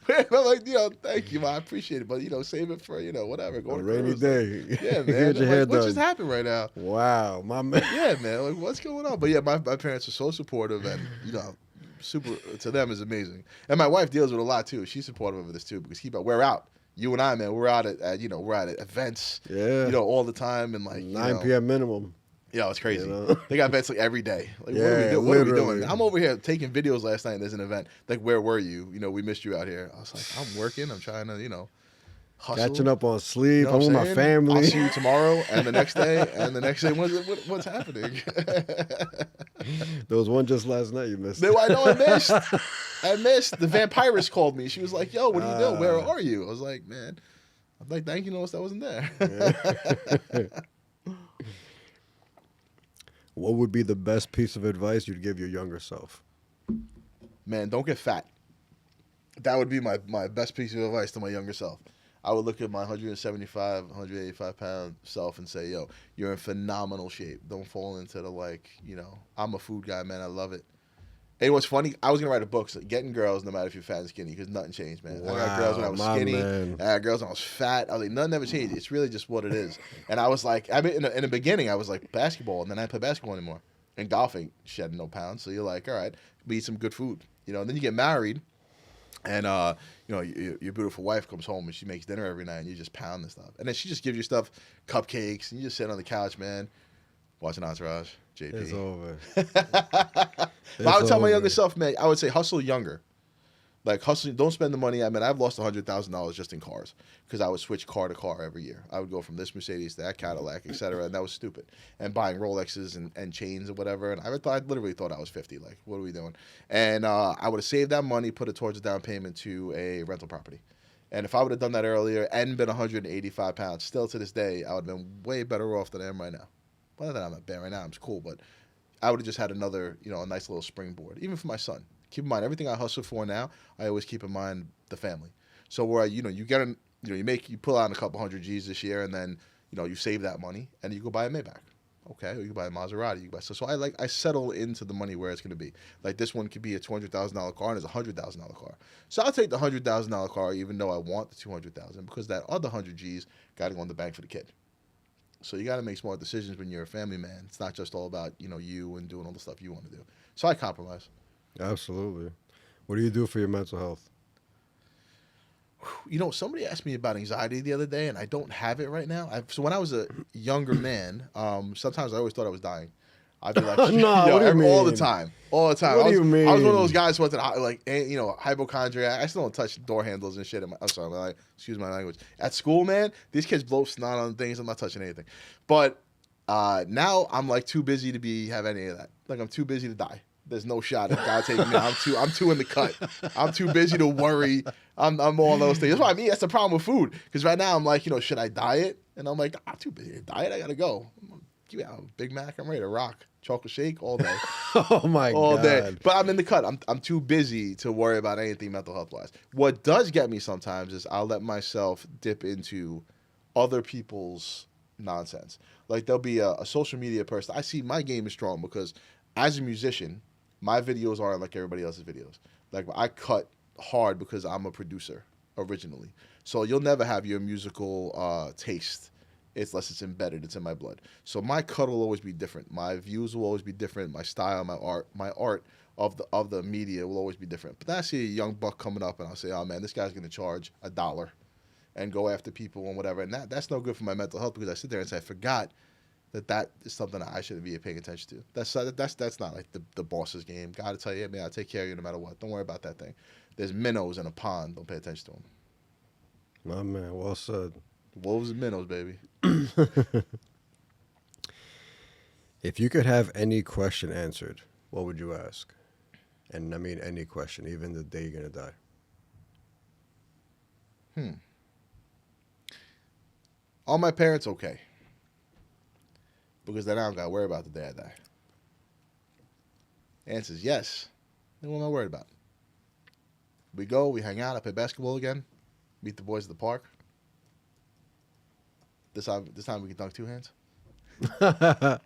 I'm like, you know, thank you, man. I appreciate it. But, you know, save it for, you know, whatever. Go a rainy day. Yeah, man. Like, what just happened right now? Wow, my man. Yeah, man. Like, what's going on? But, yeah, my parents are so supportive and, you know, super to them is amazing. And my wife deals with a lot, too. She's supportive of this, too, because we're out. You and I, man, we're out at you know, we're at events, you know, all the time. And, like, 9 p.m. minimum. Yeah, it's crazy. You know? They got events like every day. Like, yeah, what are we doing? I'm over here taking videos last night. There's an event. Like, where were you? You know, we missed you out here. I was like, I'm working. I'm trying to, you know. hustle. Catching up on sleep. You know I'm what with my saying? family. I'll see you tomorrow, and the next day, and the next day. What's happening? There was one just last night you missed. I know I missed. I missed. The vampirist called me. She was like, "Yo, what are you doing? Where are you?" I was like, "Man, I'm like, thank you, notice that wasn't there." What would be the best piece of advice you'd give your younger self? Man, don't get fat. That would be my best piece of advice to my younger self. I would look at my 175, 185 pound self and say, yo, you're in phenomenal shape. Don't fall into the I'm a food guy, man. I love it. And what's funny, I was going to write a book, so getting girls no matter if you're fat and skinny, because nothing changed, man. Wow, I got girls when I was skinny. man. I got girls when I was fat. I was like, nothing ever changed. It's really just what it is. And I was like, in the beginning, I was like, basketball, and then I didn't play basketball anymore. And golfing, shedding no pounds. So you're like, all right, we eat some good food. And then you get married. And, your beautiful wife comes home and she makes dinner every night and you just pound this stuff. And then she just gives you stuff, cupcakes, and you just sit on the couch, man, watching Entourage, JP. It's over. But I would tell my younger self, man, I would say hustle younger. Like, hustle, don't spend the money. I mean, I've lost $100,000 just in cars because I would switch car to car every year. I would go from this Mercedes to that Cadillac, et cetera, and that was stupid. And buying Rolexes and chains or whatever. And I literally thought I was 50. Like, what are we doing? And I would have saved that money, put it towards a down payment to a rental property. And if I would have done that earlier and been 185 pounds, still to this day, I would have been way better off than I am right now. Well, not that I'm not bad right now. I'm cool, but I would have just had another, a nice little springboard, even for my son. Keep in mind, everything I hustle for now, I always keep in mind the family. So where, you pull out a couple hundred G's this year and then, you save that money and you go buy a Maybach. Okay, or you can buy a Maserati. You can buy, so I settle into the money where it's going to be. Like this one could be a $200,000 car and it's a $100,000 car. So I'll take the $100,000 car even though I want the $200,000 because that other 100 G's got to go in the bank for the kid. So you got to make smart decisions when you're a family man. It's not just all about, you and doing all the stuff you want to do. So I compromise. Absolutely. What do you do for your mental health? Somebody asked me about anxiety the other day, and I don't have it right now. So when I was a younger man, sometimes I always thought I was dying. I'd be like, what do you mean? all the time. What do you mean? I was one of those guys who wanted hypochondriac. I still don't touch door handles and shit. I'm sorry, excuse my language. At school, man, these kids blow snot on things. I'm not touching anything. But now I'm like too busy to have any of that. Like I'm too busy to die. There's no shot of God taking me. I'm too in the cut. I'm too busy to worry. I'm all those things. That's what I mean. That's the problem with food. Because right now I'm like, should I diet? And I'm like, I'm too busy to diet. I gotta go. Give me a Big Mac. I'm ready to rock. Chocolate shake all day. Oh my God. All day. But I'm in the cut. I'm too busy to worry about anything mental health wise. What does get me sometimes is I'll let myself dip into other people's nonsense. Like there'll be a social media person. I see my game is strong because as a musician, my videos aren't like everybody else's videos. Like I cut hard because I'm a producer originally. So you'll never have your musical taste unless it's embedded. It's in my blood. So my cut will always be different. My views will always be different. My style, my art of the media will always be different. But then I see a young buck coming up and I'll say, oh man, this guy's gonna charge $1 and go after people and whatever. And that's no good for my mental health because I sit there and say, I forgot that is something that I shouldn't be paying attention to. That's not like the boss's game. God will tell you, man, I'll take care of you no matter what. Don't worry about that thing. There's minnows in a pond. Don't pay attention to them. My man, well said. Wolves and minnows, baby. If you could have any question answered, what would you ask? And I mean any question, even the day you're going to die. Are my parents okay? Because then I don't got to worry about the day I die. Answer is yes. Then what am I worried about? We go, we hang out, I play basketball again, meet the boys at the park. This time we can dunk two hands. What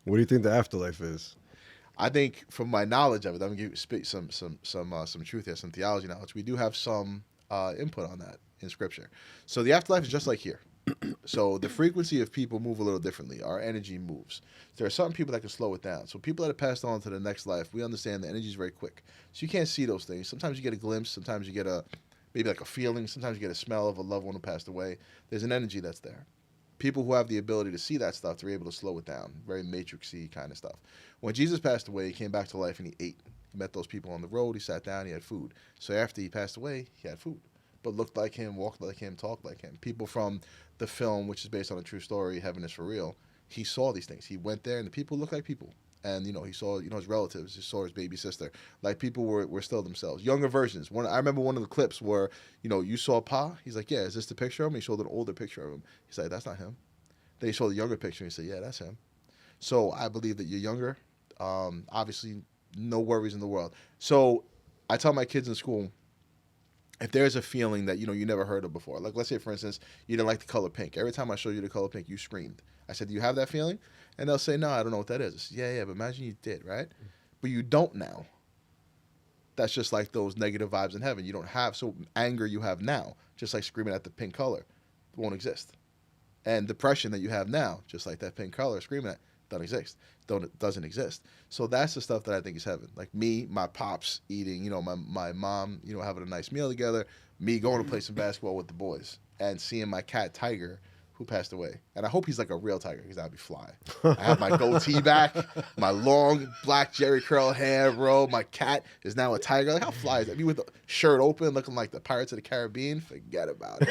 do you think the afterlife is? I think from my knowledge of it, I'm going to spit some truth here, some theology knowledge. We do have some input on that in Scripture. So the afterlife is just like here. So the frequency of people move a little differently. Our energy moves. There are certain people that can slow it down. So people that have passed on to the next life, we understand the energy is very quick. So you can't see those things. Sometimes you get a glimpse. Sometimes you get maybe like a feeling. Sometimes you get a smell of a loved one who passed away. There's an energy that's there. People who have the ability to see that stuff, they're able to slow it down. Very matrixy kind of stuff. When Jesus passed away, he came back to life and he ate. He met those people on the road. He sat down. He had food. So after he passed away, he had food. but looked like him, walked like him, talked like him. People from the film, which is based on a true story, Heaven is for Real, he saw these things. He went there, and the people looked like people. And, he saw, his relatives. He saw his baby sister. Like, people were still themselves. Younger versions. I remember one of the clips where, you saw Pa. He's like, yeah, is this the picture of him? He showed an older picture of him. He's like, that's not him. Then he showed the younger picture, and he said, yeah, that's him. So I believe that you're younger. Obviously, no worries in the world. So I tell my kids in school, if there's a feeling that, you never heard of before, like let's say, for instance, you didn't like the color pink. Every time I show you the color pink, you screamed. I said, do you have that feeling? And they'll say, no, I don't know what that is. I said, yeah, but imagine you did, right? But you don't now. That's just like those negative vibes in heaven. You don't have, so anger you have now, just like screaming at the pink color, won't exist. And depression that you have now, just like that pink color screaming at, doesn't exist. So that's the stuff that I think is heaven. Like me, my pops eating, my mom, having a nice meal together, me going to play some basketball with the boys, and seeing my cat Tiger, who passed away. And I hope he's like a real tiger, because that'd be fly. I have my goatee back, my long black Jerry curl hair, bro. My cat is now a tiger. Like, how fly is that? Me with the shirt open, looking like the Pirates of the Caribbean. Forget about it.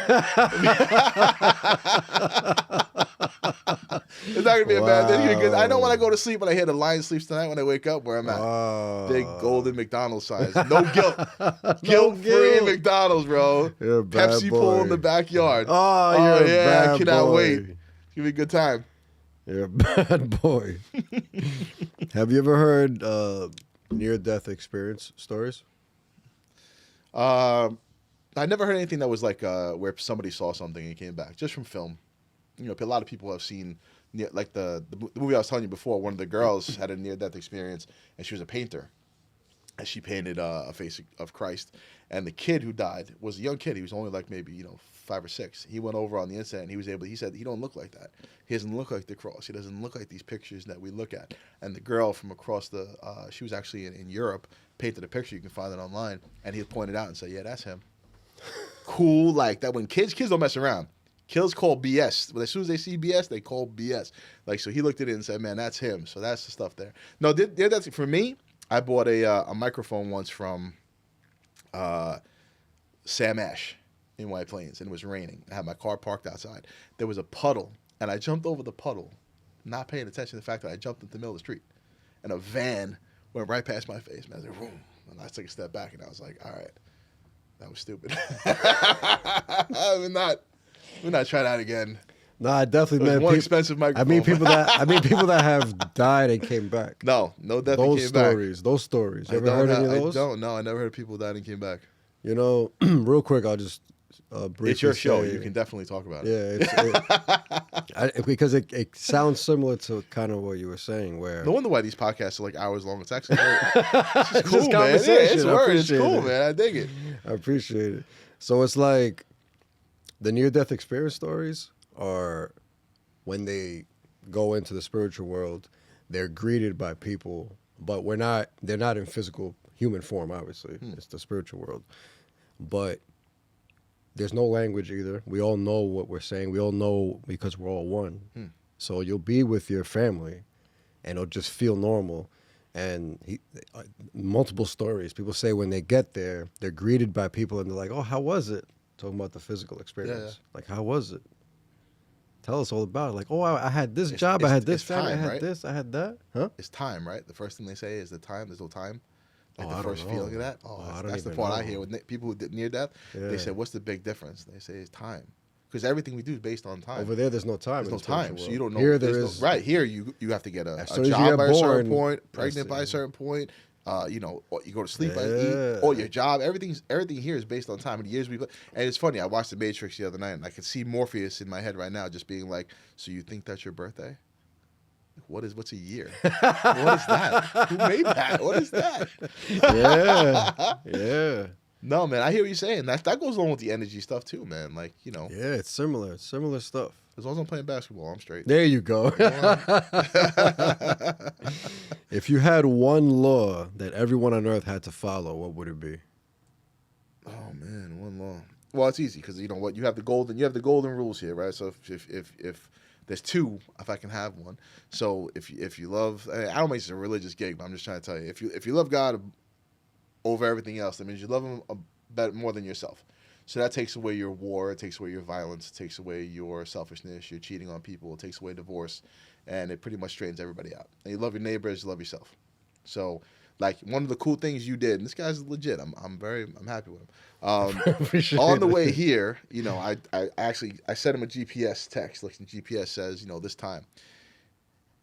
It's not gonna be a bad thing. I know when I go to sleep, when I hear the Lion Sleeps Tonight, when I wake up, where I'm at. Big golden McDonald's size. No guilt. Guilt-free McDonald's, bro. You're a bad Pepsi boy. pool in the backyard. Oh, you're a bad I cannot boy. wait. It's gonna be a good time. You're a bad boy. Have you ever heard near-death experience stories? I never heard anything that was like where somebody saw something and came back, just from film. A lot of people have seen, like the movie I was telling you before. One of the girls had a near-death experience, and she was a painter, and she painted a face of Christ. And the kid who died was a young kid. He was only like maybe 5 or 6. He went over on the instant, and he said he don't look like that. He doesn't look like the cross. He doesn't look like these pictures that we look at. And the girl from across she was actually in Europe, painted a picture. You can find it online, and he pointed out and said, yeah, that's him. Cool, like that. When kids don't mess around. Kids call BS. As soon as they see BS, they call BS. Like, so he looked at it and said, man, that's him. So that's the stuff there. No, that's for me. I bought a microphone once from Sam Ash in White Plains, and it was raining. I had my car parked outside. There was a puddle, and I jumped over the puddle, not paying attention to the fact that I jumped into the middle of the street. And a van went right past my face, man. I was like, boom. And I took a step back, and I was like, all right, that was stupid. We're not trying that again. No, I definitely meant one expensive microphone. I mean people that have died and came back. No definitely came back. Those stories. You ever heard any of those? I don't know. I never heard people died and came back. Real quick, I'll just briefly it's your show. say, you can definitely talk about it. Yeah, because it sounds similar to kind of what you were saying. Where no wonder why these podcasts are like hours long. It's actually it's cool, just man. Yeah, it's word. It's cool, it. man. I dig it. I appreciate it. So it's like the near-death experience stories are when they go into the spiritual world, they're greeted by people, but they're not in physical human form, obviously. It's the spiritual world. But there's no language either. We all know what we're saying. We all know because we're all one. So you'll be with your family, and it'll just feel normal. And multiple stories. People say when they get there, they're greeted by people, and they're like, oh, how was it? Talking about the physical experience. Like, how was it? Tell us all about it. Like, oh, I had this job, I had this time, I had this, I had that. Huh? It's time, right? The first thing they say is the time. There's no time. Like the first don't know. feeling of that. That's the part I hear with people who did near death. Yeah. They say, what's the big difference? They say it's time. Because everything we do is based on time. Over there's no time. There's no time, so you don't know. Here there is. Right, here you have to get a job by a certain point, pregnant by a certain point. You go to sleep, eat, or your job. Everything here is based on time and the years we've. And it's funny. I watched The Matrix the other night, and I could see Morpheus in my head right now, just being like, "So you think that's your birthday? What's a year? What is that? Who made that? What is that?" Yeah. No, man, I hear what you're saying. That goes along with the energy stuff too, man. Like, Yeah, it's similar. It's similar stuff. As long as I'm playing basketball, I'm straight. There you go. If you had one law that everyone on earth had to follow, what would it be? Oh man, one law. Well, it's easy because you know what, you have the golden rules here, right? So if there's two, if I can have one. So if you love, I don't make this a religious gig, but I'm just trying to tell you, if you love God over everything else, that means you love him more than yourself. So that takes away your war, it takes away your violence, it takes away your selfishness, your cheating on people, it takes away divorce, and it pretty much straightens everybody out. And you love your neighbors, you love yourself. So, like, one of the cool things you did, and this guy's legit. I'm happy with him. On the way here, you know, I sent him a GPS text. Listen, GPS says, you know, this time,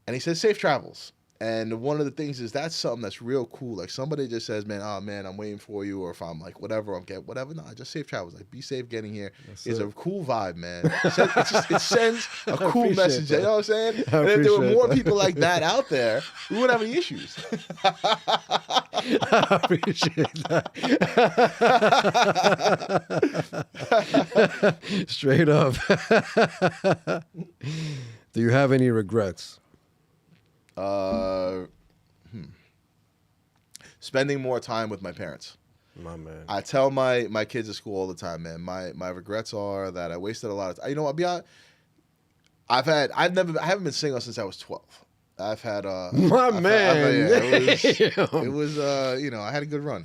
and he says safe travels. And one of the things is that's something that's real cool. Like somebody just says, man, oh man, I'm waiting for you, or if I'm like whatever, I'm get whatever. No, just safe travels. Like be safe getting here. It's a cool vibe, man. It sends a cool message. You know what I'm saying? And if there were more people like that out there, we wouldn't have any issues. I appreciate that. Straight up. Do you have any regrets? Spending more time with my parents. My man. I tell my kids at school all the time, man. My regrets are that I wasted a lot of time. You know, I'll be honest. I haven't been single since I was 12. It was you know, I had a good run.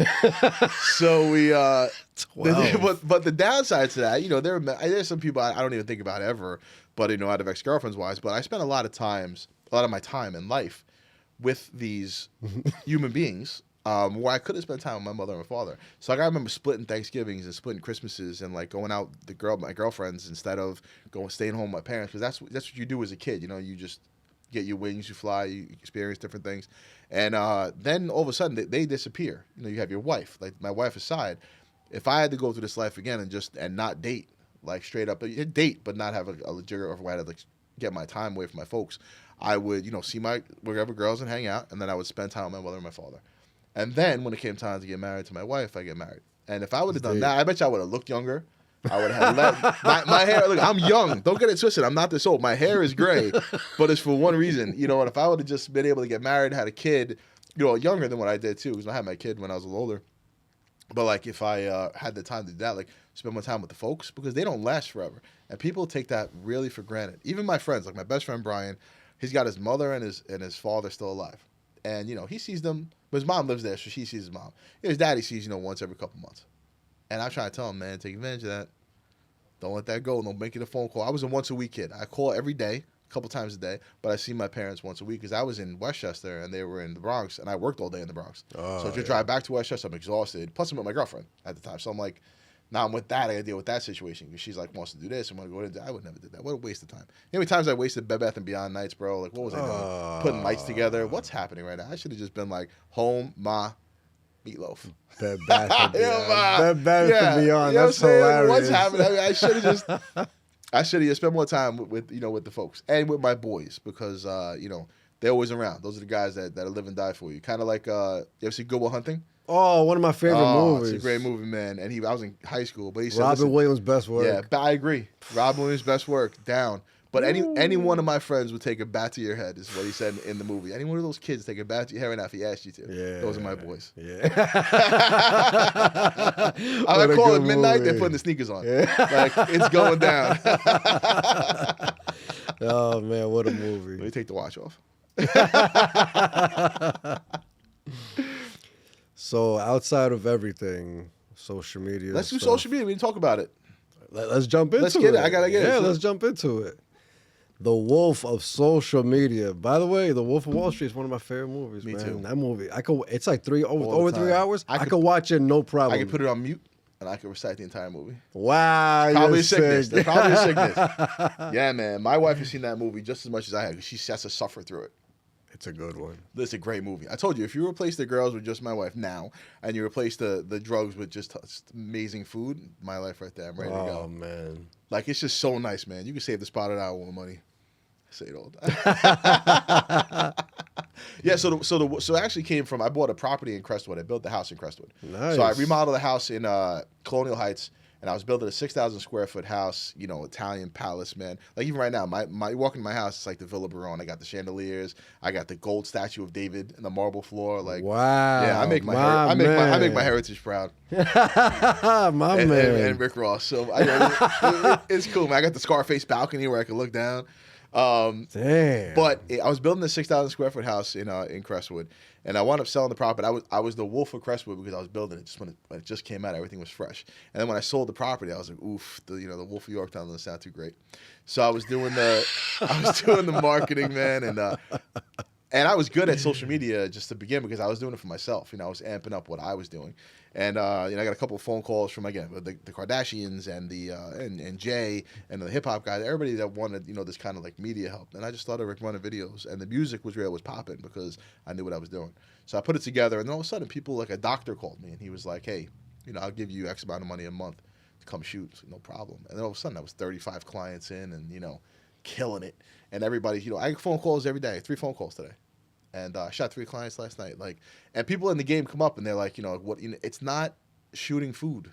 So we 12. But the downside to that, you know, there's some people I don't even think about ever, but you know, out of ex-girlfriends wise, but I spent a lot of my time in life with these human beings where I could have spent time with my mother and my father. So like I remember splitting Thanksgivings and splitting Christmases and like going out my girlfriends instead of staying home with my parents, because that's what you do as a kid. You know, you just get your wings, you fly, you experience different things, and then all of a sudden they disappear. You know, you have your wife, like my wife aside. If I had to go through this life again and not date, like straight up date, but not have a legit girlfriend, I had to like get my time away from my folks, I would, you know, see my wherever girls and hang out, and then I would spend time with my mother and my father. And then when it came time to get married to my wife, I get married. And if I would have done that, I bet you I would have looked younger. I would have my hair. Look, I'm young. Don't get it twisted. I'm not this old. My hair is gray, but it's for one reason. You know, and if I would have just been able to get married, had a kid, you know, younger than what I did too, because I had my kid when I was a little older. But like if I had the time to do that, like spend my time with the folks, because they don't last forever, and people take that really for granted. Even my friends, like my best friend Brian, he's got his mother and his father still alive, and you know he sees them. But his mom lives there, so she sees his mom. His daddy sees, you know, once every couple months. And I'm trying to tell him, man, take advantage of that. Don't let that go. Don't make it a phone call. I was a once-a-week kid. I call every day, a couple times a day, but I see my parents once a week because I was in Westchester and they were in the Bronx, and I worked all day in the Bronx. So if you drive back to Westchester, I'm exhausted. Plus, I'm with my girlfriend at the time. So I'm like, now I'm with that. I got to deal with that situation because she's like, wants to do this. I'm going to go into I would never do that. What a waste of time. How many times I wasted Bed Bath & Beyond nights, bro? Like, what was I doing? Putting lights together. What's happening right now? I should have just been like, home, ma, meatloaf. Bed Bath & Beyond. Bed Bath & Beyond. You know That's hilarious. What's happening? I mean, I should have just spent more time with the folks and with my boys, because you know, they're always around. Those are the guys that live and die for you. Kind of like you ever see Good Will Hunting? Oh, one of my favorite movies. It's a great movie, man. And I was in high school, but he said, Robin Williams' best work. Yeah, I agree. Robin Williams' best work, down. But any one of my friends would take a bat to your head, is what he said in the movie. Any one of those kids take a bat to your head right now if he asked you to. Yeah. Those are my boys. Yeah. I call it midnight, they're putting the sneakers on. Yeah. Like, it's going down. Oh, man, what a movie. Let me take the watch off. So outside of everything, social media. Let's do social media. We didn't talk about it. Let's jump into it. Let's get it. I gotta get it. Yeah, let's jump into it. The Wolf of Social Media. By the way, The Wolf of Wall Street is one of my favorite movies. Me too. That movie, it's like over 3 hours. I could watch it, no problem. I could put it on mute and I could recite the entire movie. Wow, probably a sickness. That's probably a sickness. Yeah, man. My wife has seen that movie just as much as I have. She has to suffer through it. It's a good one. It's a great movie. I told you, if you replace the girls with just my wife now, and you replace the drugs with just amazing food, my life right there. I'm ready to go. Oh, man. Like, it's just so nice, man. You can save the spotted owl with money. I say it all the time. Yeah, so it actually came from, I bought a property in Crestwood. I built the house in Crestwood. Nice. So I remodeled the house in Colonial Heights, and I was building a 6,000 square foot house, you know, Italian palace, man. Like even right now, you walk in my house, it's like the Villa Baron. I got the chandeliers, I got the gold statue of David and the marble floor. Like, wow, yeah, I make my heritage proud. Man, and Rick Ross. So it's cool, man. I got the Scarface balcony where I can look down. Damn. But I was building a 6,000 square foot house in Crestwood, and I wound up selling the property. I was the wolf of Crestwood because I was building it just when it just came out. Everything was fresh. And then when I sold the property, I was like, oof, the wolf of Yorktown doesn't sound too great. So I was doing the marketing, man, and I was good at social media just to begin because I was doing it for myself. I was amping up what I was doing. And I got a couple of phone calls from, again, the Kardashians and and Jay and the hip hop guys, everybody that wanted this kind of like media help. And I just started running videos, and the music was popping because I knew what I was doing. So I put it together, and then all of a sudden, people like a doctor called me, and he was like, "Hey, I'll give you X amount of money a month to come shoot." So, no problem. And then all of a sudden, I was 35 clients in, and killing it. And everybody, I get phone calls every day. 3 phone calls today. And I shot 3 clients last night. And people in the game come up and they're like, what? It's not shooting food.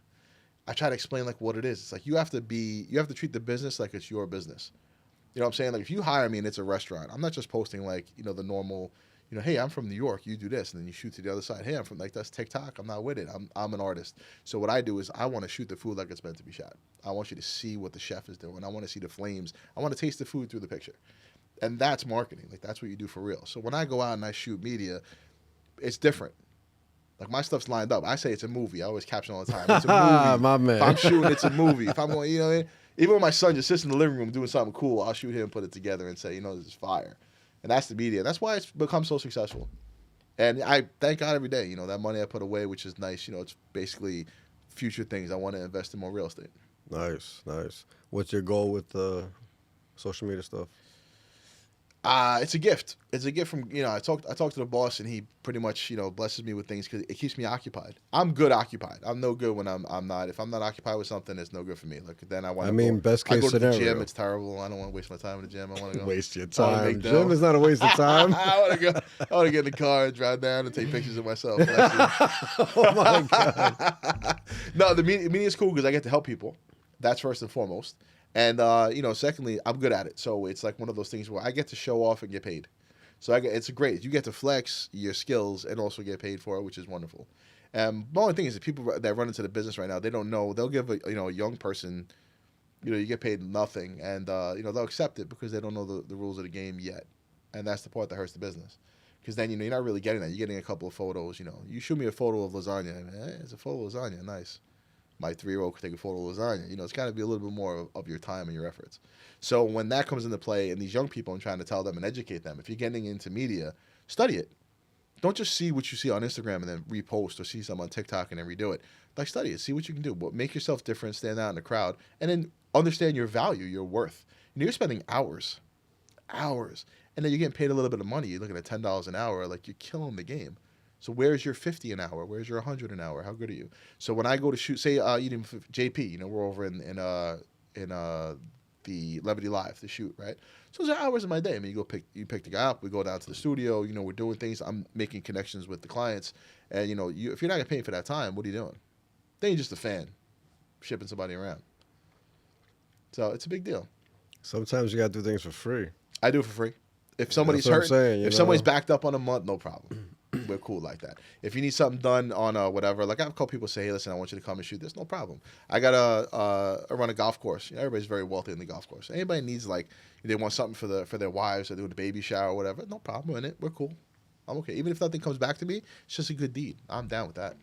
I try to explain what it is. It's like you have to treat the business like it's your business. You know what I'm saying? Like if you hire me and it's a restaurant, I'm not just posting the normal, hey, I'm from New York, you do this, and then you shoot to the other side. Hey, I'm from that's TikTok. I'm not with it. I'm an artist. So what I do is I want to shoot the food like it's meant to be shot. I want you to see what the chef is doing. I want to see the flames. I want to taste the food through the picture. And that's marketing. That's what you do for real. So when I go out and I shoot media, it's different. My stuff's lined up. I say it's a movie. I always caption all the time. It's a movie. My man. If I'm shooting, it's a movie. If I'm going, even when my son just sits in the living room doing something cool, I'll shoot him and put it together and say, this is fire. And that's the media. That's why it's become so successful. And I thank God every day, that money I put away, which is nice. It's basically future things. I want to invest in more real estate. Nice. What's your goal with the social media stuff? It's a gift. It's a gift from I talked to the boss, and he pretty much blesses me with things because it keeps me occupied. I'm good occupied. I'm no good when I'm not. If I'm not occupied with something, it's no good for me. Then I want. Best case scenario. To the gym. It's terrible. I don't want to waste my time in the gym. I want to go waste your time. Gym is not a waste of time. I want to go. I want to get in the car and drive down and take pictures of myself. Oh my God. No, the media is cool because I get to help people. That's first and foremost. And, secondly, I'm good at it. So it's one of those things where I get to show off and get paid. So it's great. You get to flex your skills and also get paid for it, which is wonderful. The only thing is that people that run into the business right now, they don't know. They'll give a young person, you get paid nothing. And, they'll accept it because they don't know the rules of the game yet. And that's the part that hurts the business. Because then, you're not really getting that. You're getting a couple of photos. You shoot me a photo of lasagna. And, it's a photo of lasagna. Nice. My 3-year-old could take a photo of lasagna. It's got to be a little bit more of your time and your efforts. So when that comes into play, and these young people, I'm trying to tell them and educate them. If you're getting into media, study it. Don't just see what you see on Instagram and then repost, or see something on TikTok and then redo it. Study it. See what you can do. Make yourself different. Stand out in the crowd, and then understand your value, your worth. You're spending hours, and then you're getting paid a little bit of money. You're looking at $10 an hour. You're killing the game. So where's your 50 an hour? Where's your 100 an hour? How good are you? So when I go to shoot, say, JP, we're over in the Levity Live to shoot, right? So those are hours of my day. You pick the guy up. We go down to the studio. We're doing things. I'm making connections with the clients, and if you're not getting paid for that time, what are you doing? Then you're just a fan, shipping somebody around. So it's a big deal. Sometimes you gotta do things for free. I do it for free. If somebody's hurt, somebody's backed up on a month, no problem. We're cool like that. If you need something done on whatever, I've called people say, hey, listen, I want you to come and shoot this. No problem. I got to run a golf course. Everybody's very wealthy in the golf course. Anybody needs they want something for their wives or do the baby shower or whatever. No problem in it. We're cool. I'm okay. Even if nothing comes back to me, it's just a good deed. I'm down with that.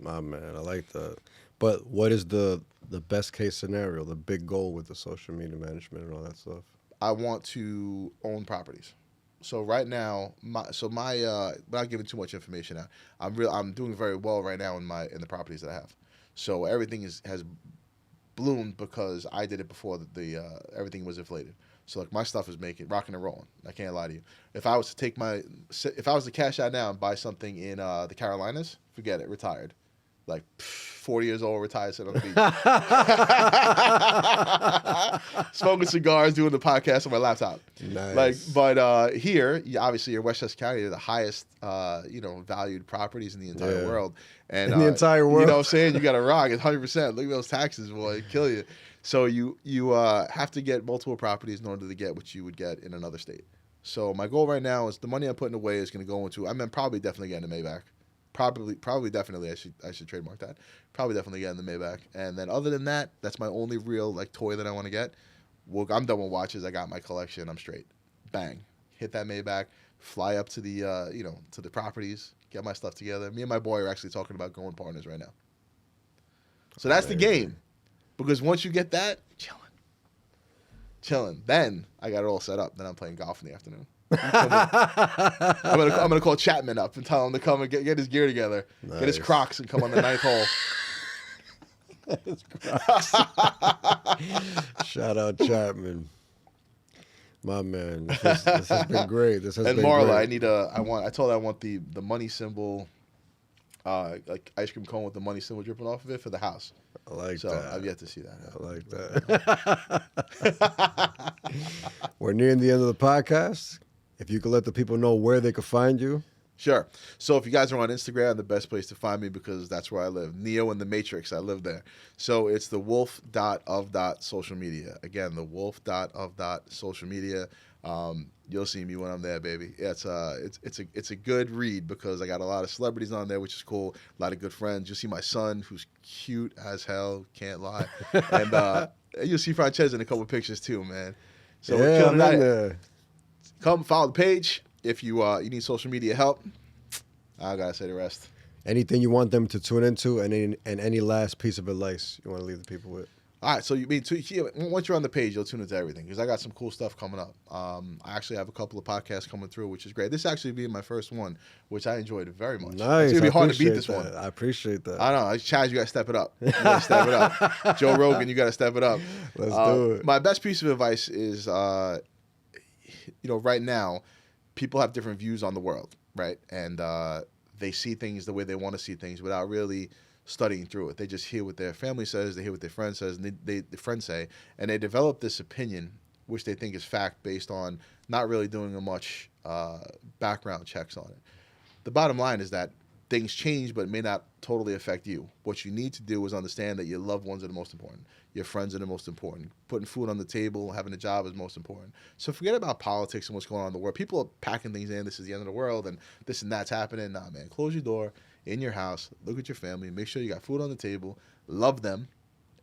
My man, I like that. But what is the best case scenario, the big goal with the social media management and all that stuff? I want to own properties. So right now, without giving too much information out, I'm doing very well right now in the properties that I have. So everything has bloomed because I did it before everything was inflated. So my stuff is rocking and rolling. I can't lie to you. If I was to cash out now and buy something in the Carolinas, forget it, retired. 40 years old, retired, sit on the beach. Smoking cigars, doing the podcast on my laptop. Nice. But here, obviously, you're Westchester County, you're the highest, valued properties in the entire world. And in the entire world. You know what I'm saying? You got to rock. It's 100%. Look at those taxes, boy. It'd kill you. So you have to get multiple properties in order to get what you would get in another state. So my goal right now is the money I'm putting away is going to go into, probably definitely getting a Maybach. Probably definitely I should trademark that. Probably definitely getting the Maybach. And then other than that, that's my only real toy that I want to get. Well, I'm done with watches. I got my collection. I'm straight. Bang. Hit that Maybach. Fly up to the to the properties. Get my stuff together. Me and my boy are actually talking about going partners right now. So that's the game. Because once you get that, chilling. Then I got it all set up. Then I'm playing golf in the afternoon. I'm gonna call Chapman up and tell him to come and get his gear together, get his Crocs, and come on the 9th hole. Shout out Chapman, my man. This has been great. This has and been Marla, great. I told her I want the money symbol, like ice cream cone with the money symbol dripping off of it for the house. I like so that. I've yet to see that. I like that. We're nearing the end of the podcast. If you could let the people know where they could find you. Sure. So if you guys are on Instagram, the best place to find me, because that's where I live. Neo in the Matrix, I live there. So it's the wolf.of.social media. Again, the wolf.of.social media. You'll see me when I'm there, baby. It's a good read because I got a lot of celebrities on there, which is cool. A lot of good friends. You'll see my son, who's cute as hell, can't lie. And you'll see Franjez in a couple of pictures too, man. So we're killing that. Come follow the page. If you need social media help, I gotta say the rest. Anything you want them to tune into, and any last piece of advice you want to leave the people with? All right, so once you're on the page, you'll tune into everything because I got some cool stuff coming up. I actually have a couple of podcasts coming through, which is great. This actually being my first one, which I enjoyed very much. Nice. It's gonna be hard to beat this one. I appreciate that. I know. Chaz, you gotta step it up. You gotta step it up. Joe Rogan, you gotta step it up. Let's do it. My best piece of advice is, right now, people have different views on the world, right? And they see things the way they want to see things without really studying through it. They just hear what their family says, they hear what their friend says, and the friends say, and they develop this opinion, which they think is fact, based on not really doing much background checks on it. The bottom line is that things change, but it may not totally affect you. What you need to do is understand that your loved ones are the most important. Your friends are the most important. Putting food on the table, having a job is most important. So forget about politics and what's going on in the world. People are packing things in. This is the end of the world, and this and that's happening. Nah, man. Close your door in your house. Look at your family. Make sure you got food on the table. Love them,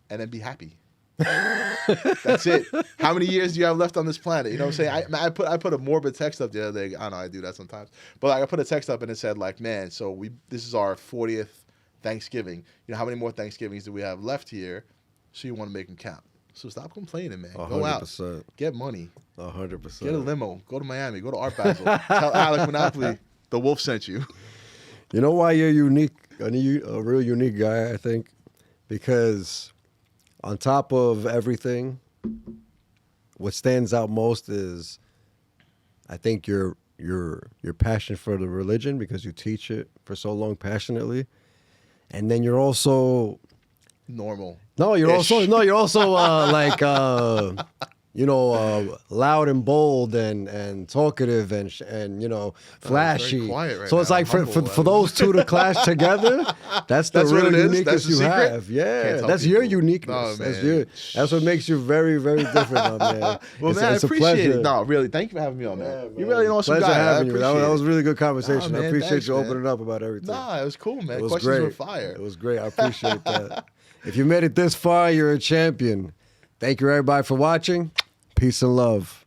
and then be happy. That's it. How many years do you have left on this planet? You know what I'm saying? I put a morbid text up the other day. I know I do that sometimes, but I put a text up and it said like, man, so this is our 40th Thanksgiving. You know, how many more Thanksgivings do we have left here? So you want to make them count. So stop complaining, man. 100%. Go out, get money, 100%. Get a limo, go to Miami, go to Art Basel. Tell Alec Monopoly the wolf sent you. You know why you're unique? A real unique guy, I think, because on top of everything, what stands out most is, I think, your passion for the religion, because you teach it for so long passionately, and then you're also normal. No, you're also like loud and bold and talkative and flashy. Very quiet right so it's now. like for those two to clash together, that's the real uniqueness you secret? have. Yeah, that's your uniqueness. No, that's what makes you very, very different, my man. Well, man, I appreciate it. No, really, thank you for having me on, man. Yeah, man. You really an awesome Pleasure guy. having you. That was a really good conversation. I appreciate you opening up about everything. Nah, it was cool, man. It was Questions great. were fire. It was great. I appreciate that. If you made it this far, you're a champion. Thank you, everybody, for watching. Peace and love.